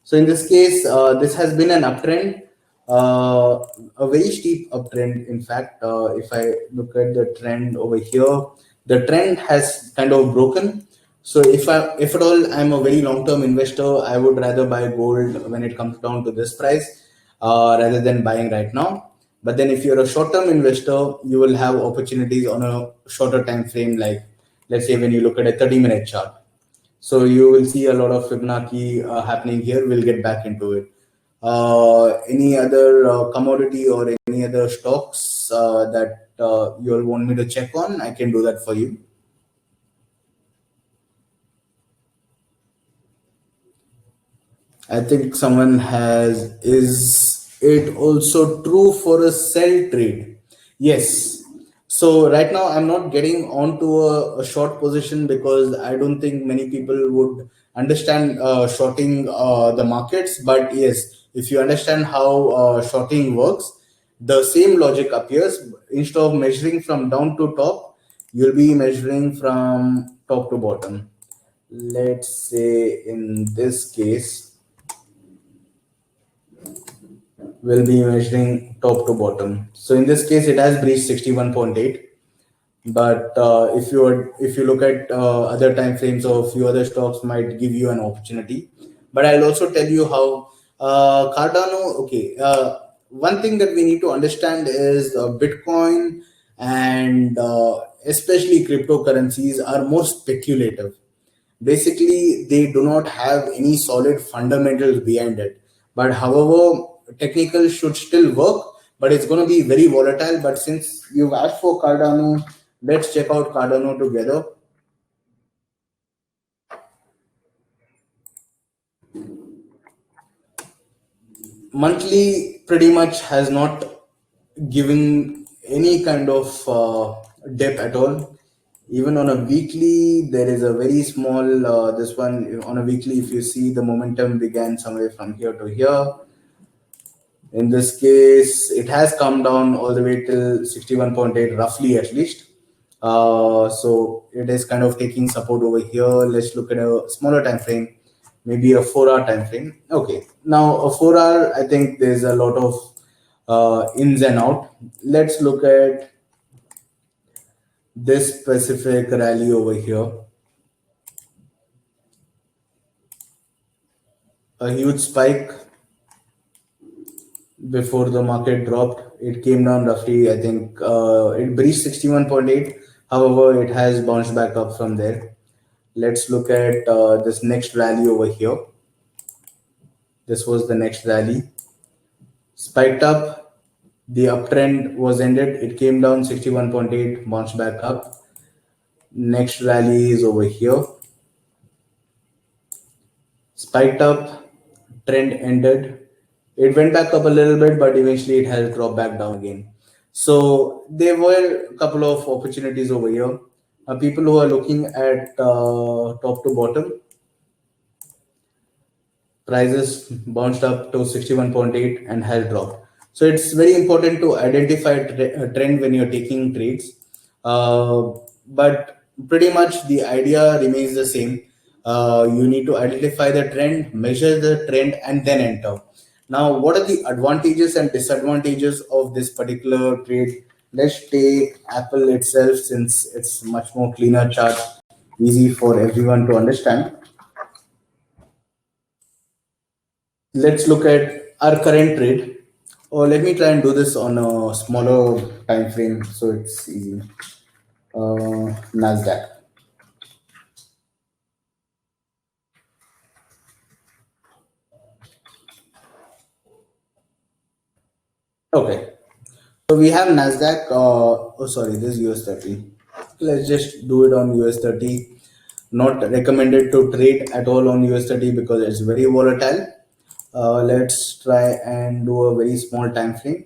So in this case, this has been an uptrend, a very steep uptrend. In fact, if I look at the trend over here, the trend has kind of broken. So if at all, I'm a very long-term investor, I would rather buy gold when it comes down to this price, rather than buying right now. But then if you're a short-term investor, you will have opportunities on a shorter time frame, like let's say when you look at a 30-minute chart. So you will see a lot of Fibonacci happening here. We'll get back into it. Any other commodity or any other stocks that you'll want me to check on? I can do that for you. I think someone has, is it also true for a sell trade? Yes. So right now I'm not getting onto a short position because I don't think many people would understand shorting the markets. But yes, if you understand how shorting works, the same logic appears. Instead of measuring from down to top, you'll be measuring from top to bottom. Let's say in this case, will be measuring top to bottom. So in this case, it has breached 61.8. But if you look at other time frames or a few other stocks, might give you an opportunity. But I'll also tell you how Cardano. Okay, one thing that we need to understand is Bitcoin and especially cryptocurrencies are more speculative. Basically, they do not have any solid fundamentals behind it. But however, technical should still work, but it's going to be very volatile. But since you've asked for Cardano, let's check out Cardano together. Monthly pretty much has not given any kind of dip at all. Even on a weekly, there is a very small, this one on a weekly, if you see, the momentum began somewhere from here to here. In this case, it has come down all the way till 61.8, roughly at least. So it is kind of taking support over here. Let's look at a smaller time frame, maybe a 4 hour time frame. Okay, now a 4 hour, I think there's a lot of ins and out. Let's look at this specific rally over here. A huge spike before the market dropped. It came down roughly, I think it breached 61.8. However, it has bounced back up from there. Let's look at this next rally over here. This was the next rally. Spiked up. The uptrend was ended. It came down 61.8, bounced back up. Next rally is over here. Spiked up, trend ended. It went back up a little bit, but eventually it has dropped back down again. So there were a couple of opportunities over here. People who are looking at top to bottom, prices bounced up to 61.8 and has dropped. So it's very important to identify a trend when you're taking trades. But pretty much the idea remains the same. You need to identify the trend, measure the trend, and then enter. Now, what are the advantages and disadvantages of this particular trade? Let's take Apple itself, since it's much more cleaner chart, easy for everyone to understand. Let's look at our current trade. Or let me try and do this on a smaller time frame so it's easy. Nasdaq. Okay. So we have Nasdaq. Oh, sorry, this is US 30. Let's just do it on US 30. Not recommended to trade at all on US 30 because it's very volatile. Let's try and do a very small time frame.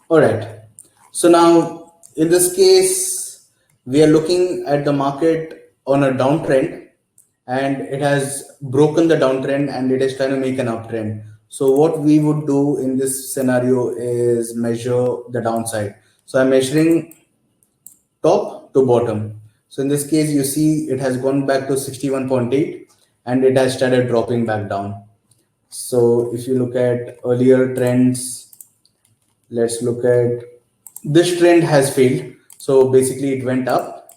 All right. So now, in this case, we are looking at the market on a downtrend, and it has broken the downtrend and it is trying to make an uptrend. So what we would do in this scenario is measure the downside. So I'm measuring top to bottom. So in this case, you see it has gone back to 61.8 and it has started dropping back down. So if you look at earlier trends, let's look at this trend has failed. So basically it went up.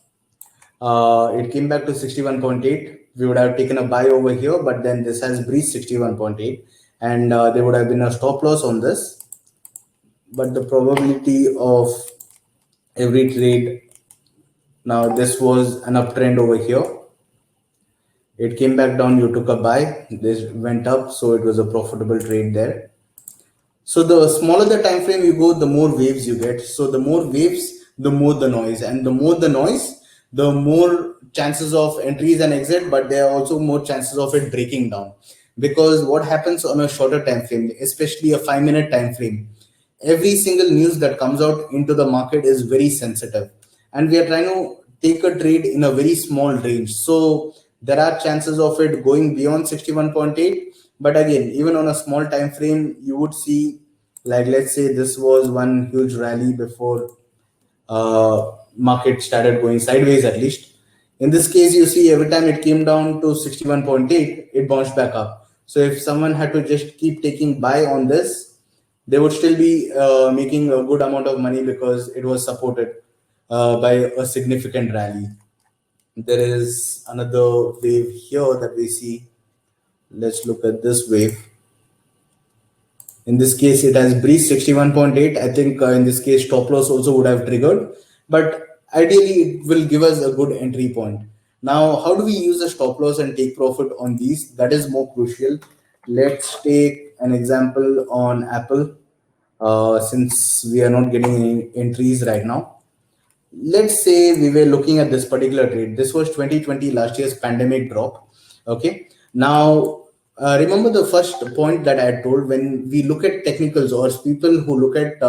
It came back to 61.8. We would have taken a buy over here, but then this has breached 61.8 and there would have been a stop loss on this. But the probability of every trade, now this was an uptrend over here. It came back down, you took a buy, this went up, so it was a profitable trade there. So the smaller the time frame you go, the more waves you get. So the more waves, the more the noise, and the more the noise, the more chances of entries and exit. But there are also more chances of it breaking down, because what happens on a shorter time frame, especially a 5 minute time frame, every single news that comes out into the market is very sensitive, and we are trying to take a trade in a very small range. So there are chances of it going beyond 61.8. But again, even on a small time frame, you would see, like, let's say this was one huge rally before market started going sideways. At least in this case, you see every time it came down to 61.8, it bounced back up. So if someone had to just keep taking buy on this, they would still be making a good amount of money because it was supported by a significant rally. There is another wave here that we see. Let's look at this wave. In this case, it has breached 61.8. I think in this case, stop loss also would have triggered, but ideally it will give us a good entry point. Now, how do we use a stop loss and take profit on these? That is more crucial. Let's take an example on Apple, since we are not getting any entries right now. Let's say we were looking at this particular trade. This was 2020, last year's pandemic drop. Okay. Now, remember the first point that I had told, when we look at technicals, or people who look at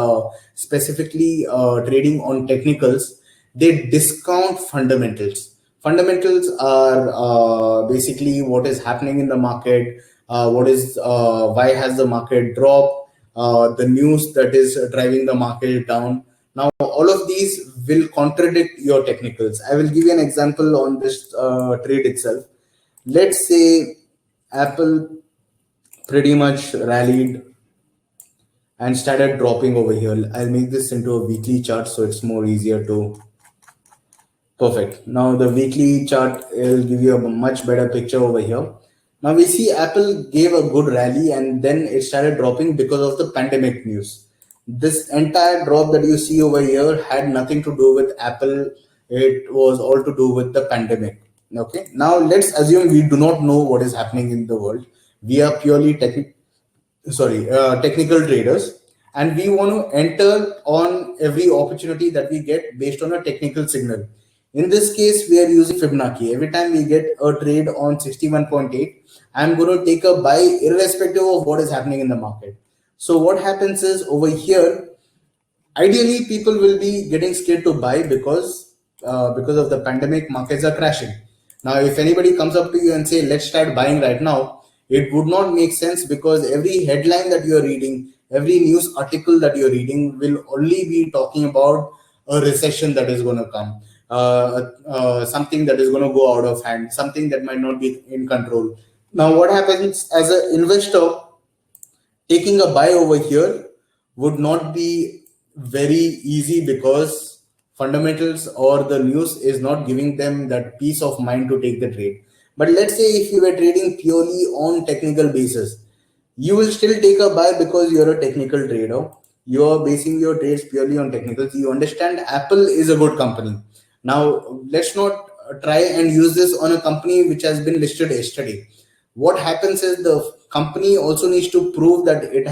specifically trading on technicals, they discount fundamentals. Fundamentals are basically what is happening in the market, why has the market dropped, the news that is driving the market down. Now, all of these will contradict your technicals. I will give you an example on this trade itself. Let's say Apple pretty much rallied and started dropping over here. I'll make this into a weekly chart so it's more easier to. Perfect. Now the weekly chart will give you a much better picture over here. Now we see Apple gave a good rally and then it started dropping because of the pandemic news. This entire drop that you see over here had nothing to do with Apple. It was all to do with the pandemic. Okay. Now let's assume we do not know what is happening in the world. We are purely technical traders, and we want to enter on every opportunity that we get based on a technical signal. In this case, we are using Fibonacci. Every time we get a trade on 61.8, I'm going to take a buy irrespective of what is happening in the market. So what happens is, over here, ideally people will be getting scared to buy because of the pandemic, markets are crashing. Now if anybody comes up to you and say let's start buying right now, it would not make sense, because every headline that you're reading, every news article that you're reading will only be talking about a recession that is going to come, something that is going to go out of hand, something that might not be in control. Now what happens as an investor, taking a buy over here would not be very easy, because fundamentals or the news is not giving them that peace of mind to take the trade. But let's say if you were trading purely on technical basis, you will still take a buy because you're a technical trader. You're basing your trades purely on technicals. You understand Apple is a good company. Now let's not try and use this on a company which has been listed yesterday. What happens is the company also needs to prove that it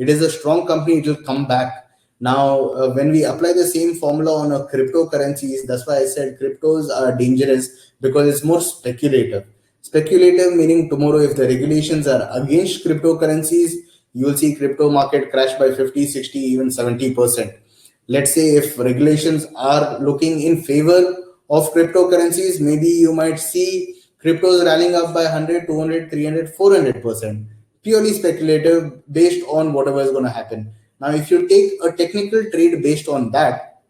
is a strong company, it will come back. Now when we apply the same formula on a cryptocurrencies, that's why I said cryptos are dangerous, because it's more speculative. Speculative meaning tomorrow, if the regulations are against cryptocurrencies, you will see crypto market crash by 50, 60, even 70%. Let's say if regulations are looking in favor of cryptocurrencies, maybe you might see cryptos rallying up by 100, 200, 300, 400%. Purely speculative based on whatever is going to happen. Now, if you take a technical trade based on that,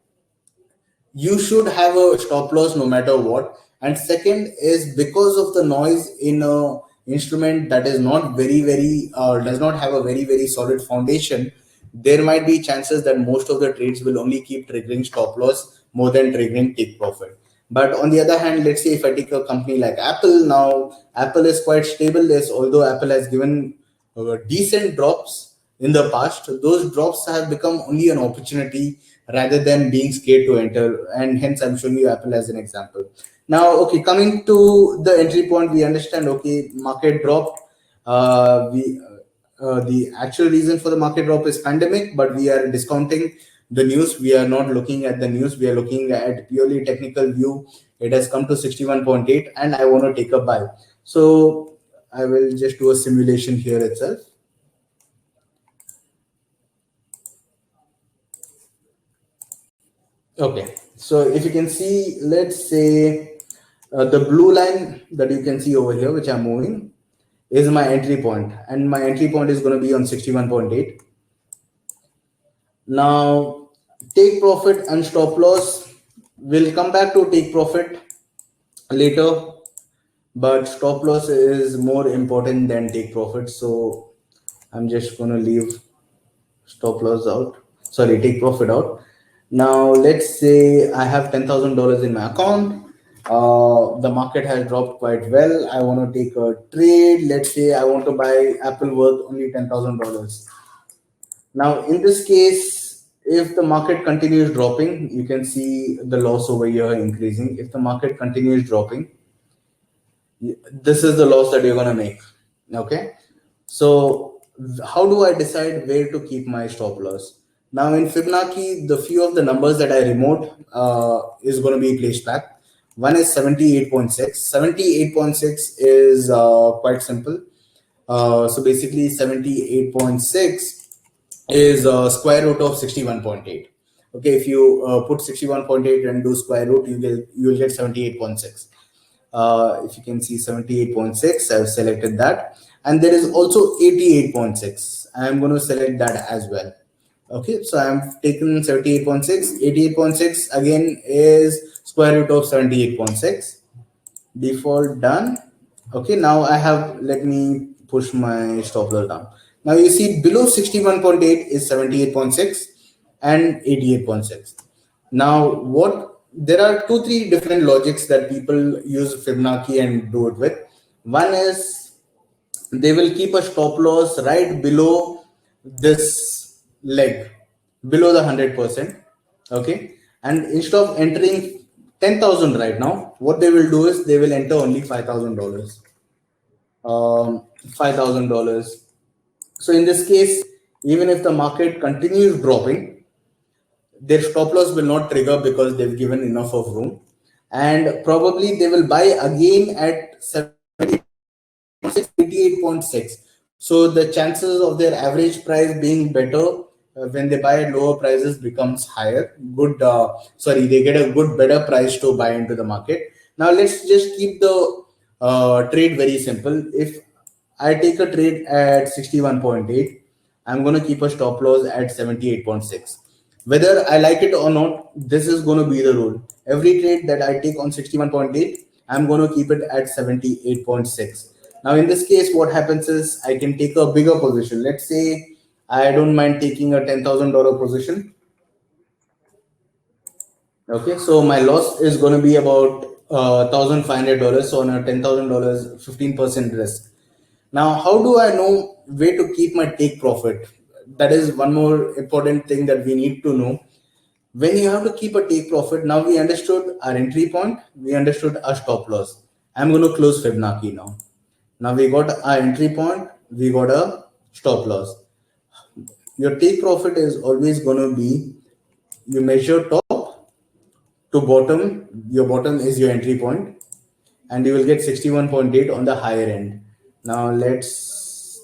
you should have a stop loss no matter what. And second is because of the noise in a instrument that is not very does not have a very solid foundation, there might be chances that most of the trades will only keep triggering stop loss more than triggering take profit. But on the other hand, let's say if I take a company like Apple, now Apple is quite stable. This, although Apple has given decent drops in the past, those drops have become only an opportunity rather than being scared to enter. And hence, I'm showing you Apple as an example. Now, okay, coming to the entry point, we understand, okay, market dropped. The actual reason for the market drop is pandemic, but we are discounting the news. We are not looking at the news. We are looking at purely technical view. It has come to 61.8 and I want to take a buy. So I will just do a simulation here itself. Okay, so if you can see, let's say the blue line that you can see over here, which I'm moving, is my entry point, and my entry point is going to be on 61.8. Now, take profit and stop loss, will come back to take profit later, but stop loss is more important than take profit. So I'm just going to leave stop loss out, sorry, take profit out. Now let's say I have $10,000 in my account. The market has dropped quite well. I want to take a trade. Let's say I want to buy Apple worth only $10,000. Now in this case, if the market continues dropping, you can see the loss over here increasing. If the market continues dropping, this is the loss that you're going to make. Okay, so how do I decide where to keep my stop loss? Now in Fibonacci, the few of the numbers that I removed is going to be placed back. One is 78.6. 78.6 is quite simple. So basically 78.6 is square root of 61.8. Okay, if you put 61.8 and do square root, you will get 78.6. If you can see 78.6, I've selected that. And there is also 88.6. I'm going to select that as well. Okay, so I'm taken 78.6. 88.6 again is square root of 78.6. Default done. Okay, now I have, let me push my stop loss down. Now you see below 61.8 is 78.6 and 88.6. Now what, there are two, three different logics that people use Fibonacci and do it with. One is they will keep a stop loss right below this leg, below the 100%. Okay, and instead of entering 10,000 right now, what they will do is they will enter only $5,000. $5,000. So in this case, even if the market continues dropping, their stop loss will not trigger because they've given enough of room, and probably they will buy again at 88.6. So the chances of their average price being better when they buy at lower prices becomes higher. Good, sorry, they get a good better price to buy into the market. Now let's just keep the trade very simple. If I take a trade at 61.8, I'm going to keep a stop loss at 78.6. Whether I like it or not, this is going to be the rule. Every trade that I take on 61.8, I'm going to keep it at 78.6. Now, in this case, what happens is I can take a bigger position. Let's say I don't mind taking a $10,000 position. Okay, so my loss is going to be about $1,500. So on a $10,000, 15% risk. Now, how do I know where to keep my take profit? That is one more important thing that we need to know. When you have to keep a take profit, now we understood our entry point, we understood our stop loss. I'm going to close Fibonacci now. Now we got our entry point, we got a stop loss. Your take profit is always going to be, you measure top to bottom, your bottom is your entry point, and you will get 61.8 on the higher end. Now let's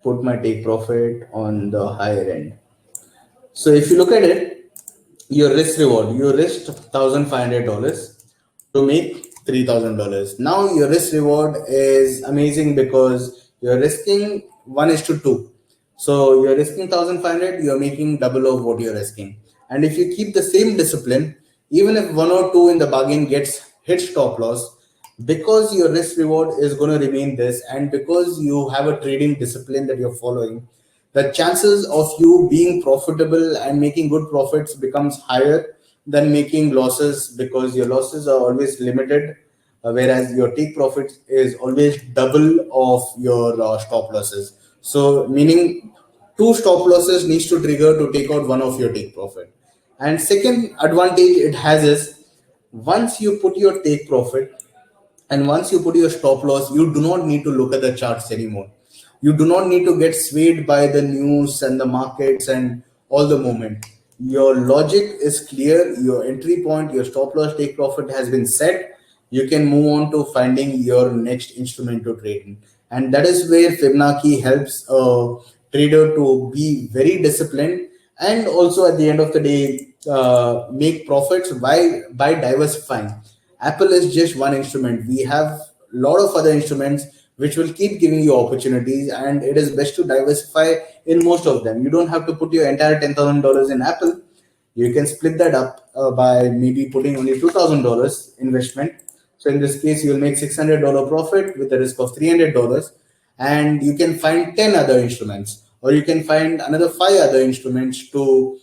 put my take profit on the higher end. So if you look at it, your risk reward, you risked $1,500 to make $3,000. Now your risk reward is amazing because you're risking 1:2. So you're risking 1,500, you're making double of what you're risking. And if you keep the same discipline, even if one or two in the bargain gets hit stop loss, because your risk reward is going to remain this, and because you have a trading discipline that you're following, the chances of you being profitable and making good profits becomes higher than making losses, because your losses are always limited, whereas your take profits is always double of your stop losses. So meaning two stop losses needs to trigger to take out one of your take profit. And second advantage it has is, once you put your take profit and once you put your stop loss, you do not need to look at the charts anymore. You do not need to get swayed by the news and the markets and all the moment. Your logic is clear, your entry point, your stop loss take profit has been set. You can move on to finding your next instrument to trade in. And that is where Fibonacci helps a trader to be very disciplined, and also at the end of the day make profits by diversifying. Apple is just one instrument. We have a lot of other instruments which will keep giving you opportunities, and it is best to diversify in most of them. You don't have to put your entire $10,000 in Apple. You can split that up by maybe putting only $2,000 investment. So in this case, you'll make $600 profit with a risk of $300, and you can find 10 other instruments, or you can find another five other instruments to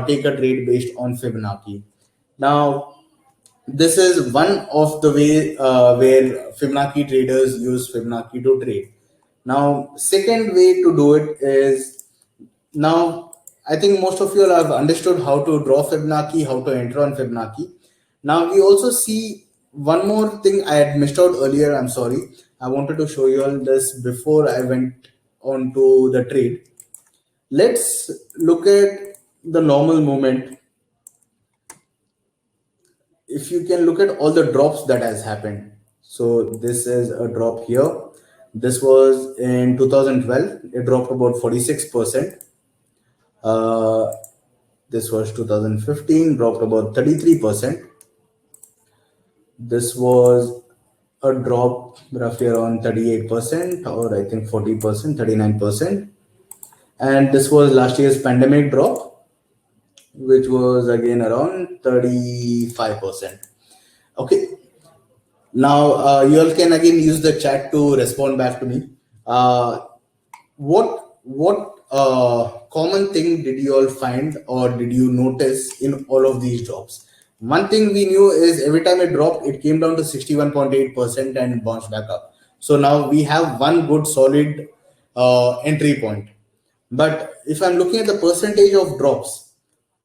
take a trade based on Fibonacci. Now, this is one of the way where Fibonacci traders use Fibonacci to trade. Now, second way to do it is, now I think most of you all have understood how to draw Fibonacci, how to enter on Fibonacci. Now we also see one more thing I had missed out earlier. I'm sorry. I wanted to show you all this before I went on to the trade. Let's look at the normal movement. If you can look at all the drops that has happened. So this is a drop here. This was in 2012. It dropped about 46%. This was 2015, dropped about 33%. This was a drop roughly around 38%, or I think 40%, 39%. And this was last year's pandemic drop, which was again around 35%. Okay. Now, you all can again use the chat to respond back to me. What common thing did you all find, or did you notice in all of these drops? One thing we knew is every time it dropped, it came down to 61.8% and bounced back up. So now we have one good solid entry point. But if I'm looking at the percentage of drops,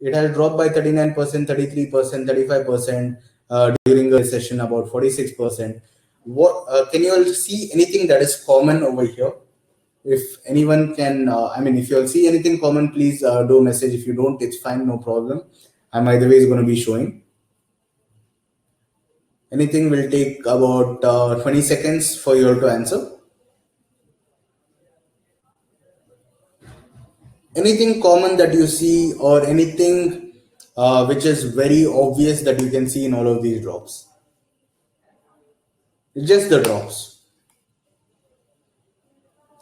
it has dropped by 39%, 33%, 35% during a session, about 46%. What can you all see anything that is common over here? If anyone can, I mean, if you all see anything common, please do a message. If you don't, it's fine, no problem. I'm either way is going to be showing. Anything will take about 20 seconds for you all to answer. Anything common that you see, or anything which is very obvious that you can see in all of these drops? Just the drops.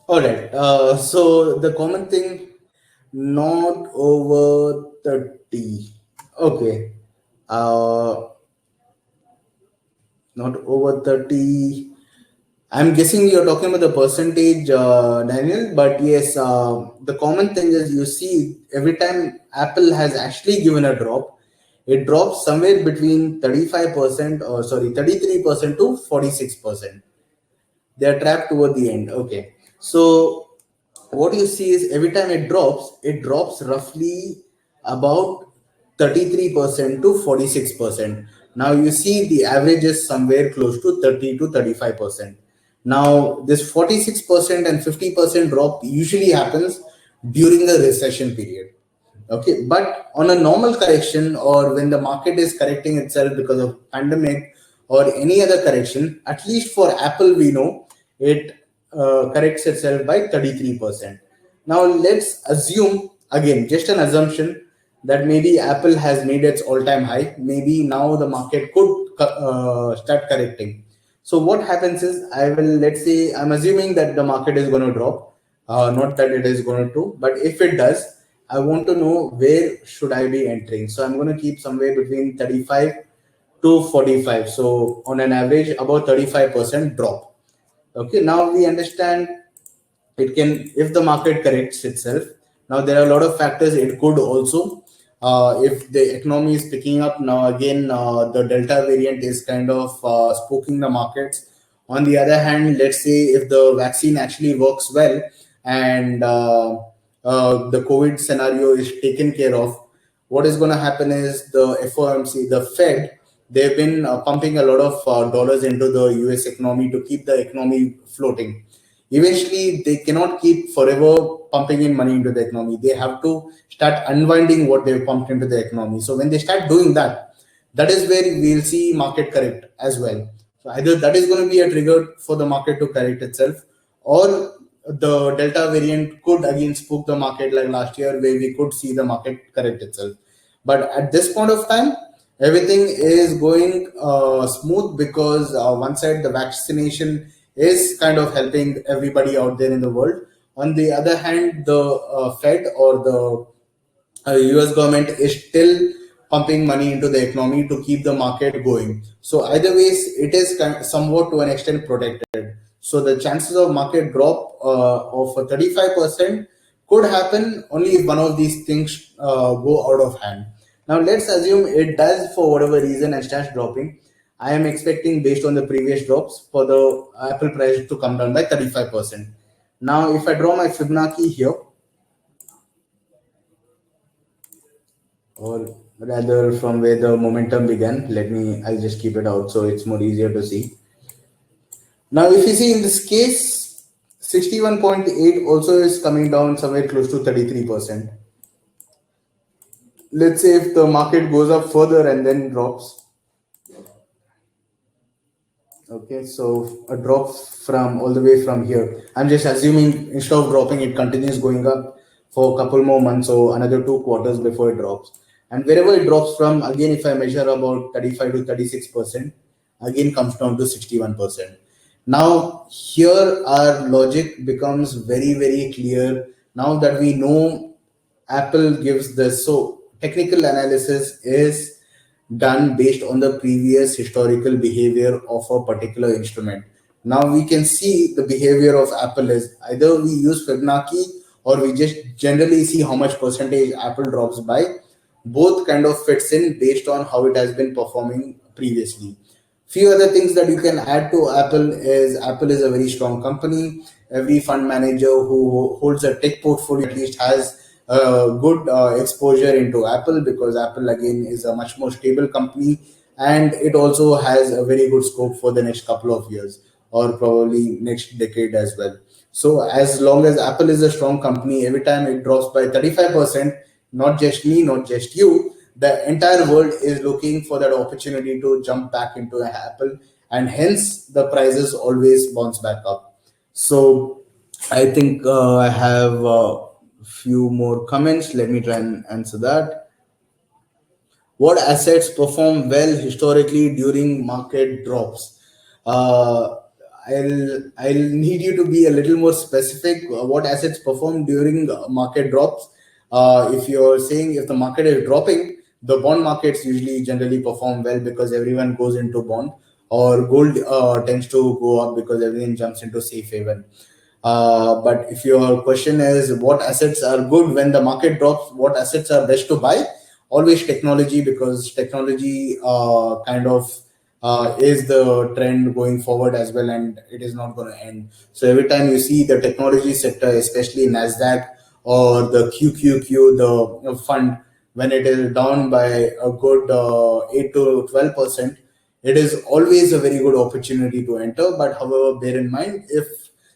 All right. So the common thing, not over 30. Okay. Not over 30. I'm guessing you're talking about the percentage, Daniel, but yes, the common thing is you see every time Apple has actually given a drop, it drops somewhere between 35%, or sorry, 33% to 46%. They're trapped toward the end. Okay. So what you see is every time it drops roughly about 33% to 46%. Now you see the average is somewhere close to 30 to 35%. Now this 46% and 50% drop usually happens during a recession period. Okay, but on a normal correction, or when the market is correcting itself because of pandemic, or any other correction, at least for Apple, we know it corrects itself by 33%. Now, let's assume, again, just an assumption, that maybe Apple has made its all time high. Maybe now the market could start correcting. So, what happens is, let's say, I'm assuming that the market is going to drop, not that it is going to, but if it does, I want to know where should I be entering. So, I'm going to keep somewhere between 35 to 45. So, on an average, about 35% drop. Okay, now we understand it can, if the market corrects itself. Now there are a lot of factors it could also, if the economy is picking up now again, the delta variant is kind of spooking the markets. On the other hand, let's say if the vaccine actually works well, and the COVID scenario is taken care of, what is going to happen is the FOMC, the Fed, they've been pumping a lot of dollars into the US economy to keep the economy floating. Eventually, they cannot keep forever pumping in money into the economy. They have to start unwinding what they've pumped into the economy. So when they start doing that, that is where we'll see market correct as well. So either that is going to be a trigger for the market to correct itself, or the delta variant could again spook the market like last year, where we could see the market correct itself. But at this point of time, everything is going smooth, because one side, the vaccination is kind of helping everybody out there in the world. On the other hand, the Fed or the US government is still pumping money into the economy to keep the market going. So either ways, it is somewhat to an extent protected. So the chances of market drop of 35% could happen only if one of these things go out of hand. Now let's assume it does for whatever reason and starts dropping. I am expecting, based on the previous drops, for the Apple price to come down by 35%. Now, if I draw my Fibonacci here, or rather from where the momentum began, I'll just keep it out so it's more easier to see. Now, if you see in this case, 61.8 also is coming down somewhere close to 33%. Let's say if the market goes up further and then drops. Okay, so a drop from all the way from here. I'm just assuming instead of dropping, it continues going up for a couple more months or another 2 quarters before it drops. And wherever it drops from, again, if I measure about 35 to 36%, again comes down to 61%. Now, here our logic becomes very, very clear. Now that we know Apple gives this, so technical analysis is done based on the previous historical behavior of a particular instrument. Now we can see the behavior of Apple is either we use Fibonacci, or we just generally see how much percentage Apple drops by. Both kind of fits in based on how it has been performing previously. Few other things that you can add to Apple is a very strong company. Every fund manager who holds a tech portfolio at least has good exposure into Apple, because Apple again is a much more stable company, and it also has a very good scope for the next couple of years, or probably next decade as well. So as long as Apple is a strong company, every time it drops by 35%, not just me, not just you, the entire world is looking for that opportunity to jump back into Apple, and hence the prices always bounce back up. So I think I have a few more comments. Let me try and answer that. What assets perform well historically during market drops? Uh, I'll need you to be a little more specific. What assets perform during market drops? If you're saying if the market is dropping, the bond markets usually generally perform well because everyone goes into bond, or gold tends to go up because everyone jumps into safe haven. But if your question is what assets are good when the market drops, what assets are best to buy? Always technology, because technology kind of is the trend going forward as well, and it is not going to end. So every time you see the technology sector, especially Nasdaq or the QQQ, the fund, when it is down by a good 8 to 12%, it is always a very good opportunity to enter. But however, bear in mind, if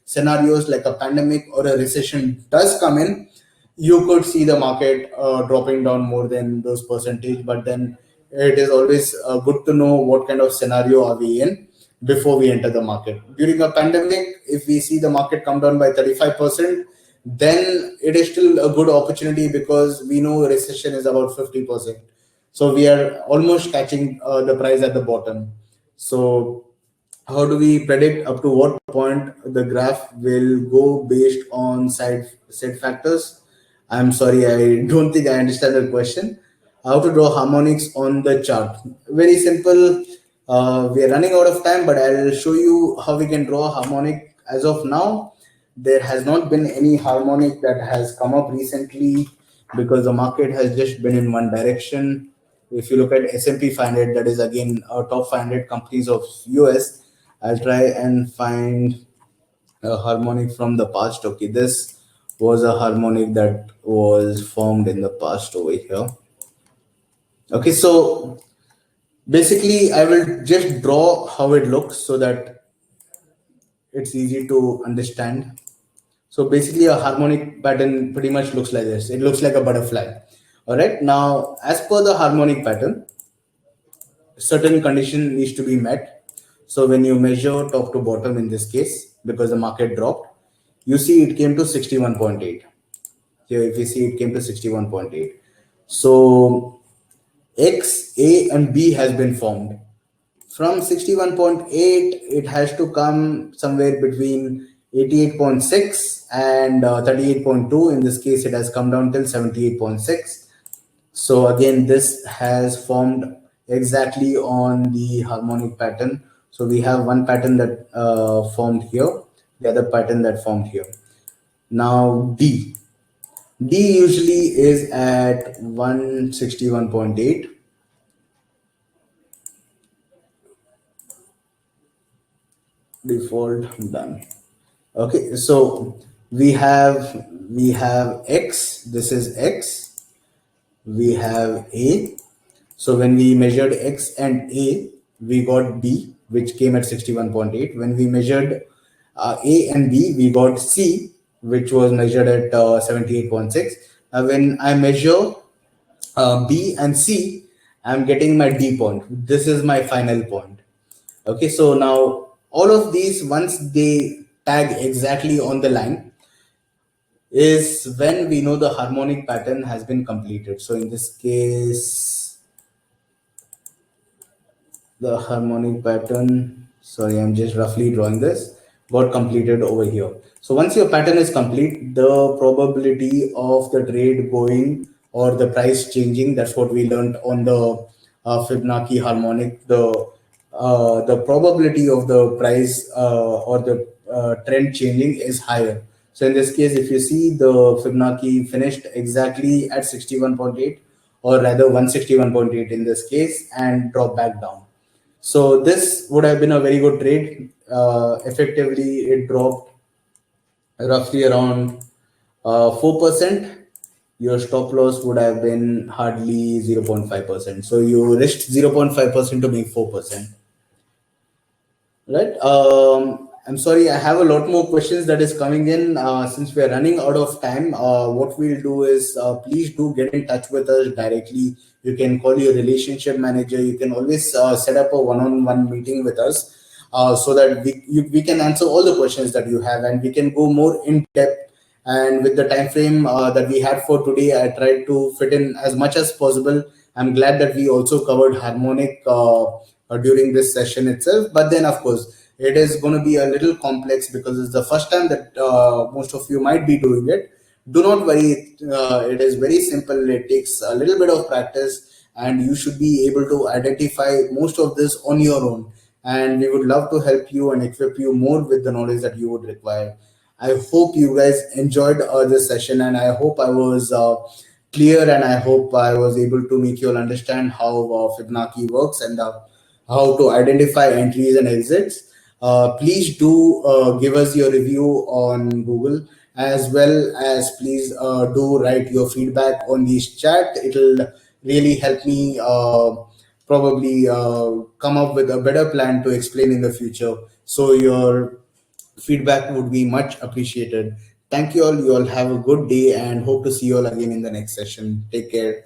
scenarios like a pandemic or a recession does come in, you could see the market dropping down more than those percentage. But then it is always good to know what kind of scenario are we in before we enter the market. During a pandemic, if we see the market come down by 35%, then it is still a good opportunity because we know recession is about 50%. So we are almost catching the price at the bottom. So how do we predict up to what point the graph will go based on side set factors? I'm sorry, I don't think I understand the question. How to draw harmonics on the chart? Very simple. We are running out of time, but I'll show you how we can draw a harmonic. As of now, there has not been any harmonic that has come up recently because the market has just been in one direction. If you look at S&P 500, that is again our top 500 companies of US, I'll try and find a harmonic from the past. Okay, this was a harmonic that was formed in the past over here. Okay, so basically I will just draw how it looks so that it's easy to understand. So basically a harmonic pattern pretty much looks like this. It looks like a butterfly. All right, now as per the harmonic pattern, certain condition needs to be met. So when you measure top to bottom in this case, because the market dropped, you see it came to 61.8. Here, if you see, it came to 61.8. So X, A, and B has been formed. From 61.8, it has to come somewhere between 88.6 and 38.2. In this case, it has come down till 78.6. So again, this has formed exactly on the harmonic pattern. So we have one pattern that formed here, the other pattern that formed here. Now D. D usually is at 161.8. Default done. Okay, so we have X. This is X. We have A. So when we measured X and A, we got B, which came at 61.8. When we measured A and B, we got C, which was measured at 78.6. When I measure B and C, I'm getting my D point. This is my final point. Okay, so now all of these, once they tag exactly on the line, is when we know the harmonic pattern has been completed. So in this case, the harmonic pattern, sorry, I'm just roughly drawing this, got completed over here. So once your pattern is complete, the probability of the trade going or the price changing, that's what we learned on the Fibonacci harmonic, the probability of the price or the trend changing is higher. So in this case, if you see, the Fibonacci finished exactly at 61.8, or rather 161.8 in this case, and dropped back down. So this would have been a very good trade. Effectively, it dropped roughly around 4%. Your stop loss would have been hardly 0.5%. So you risked 0.5% to make 4%. Right. I'm sorry, I have a lot more questions that is coming in. Since we are running out of time, what we'll do is please do get in touch with us directly. You can call your relationship manager. You can always set up a one-on-one meeting with us so that we can answer all the questions that you have and we can go more in depth. And with the time frame that we had for today, I tried to fit in as much as possible. I'm glad that we also covered harmonic during this session itself. But then, of course, it is going to be a little complex because it's the first time that most of you might be doing it. Do not worry, it is very simple. It takes a little bit of practice, and you should be able to identify most of this on your own. And we would love to help you and equip you more with the knowledge that you would require. I hope you guys enjoyed this session, and I hope I was clear, and I hope I was able to make you all understand how Fibonacci works and how to identify entries and exits. Please do give us your review on Google, as well as please do write your feedback on this chat. It'll really help me probably come up with a better plan to explain in the future. So your feedback would be much appreciated. Thank you all. You all have a good day and hope to see you all again in the next session. Take care.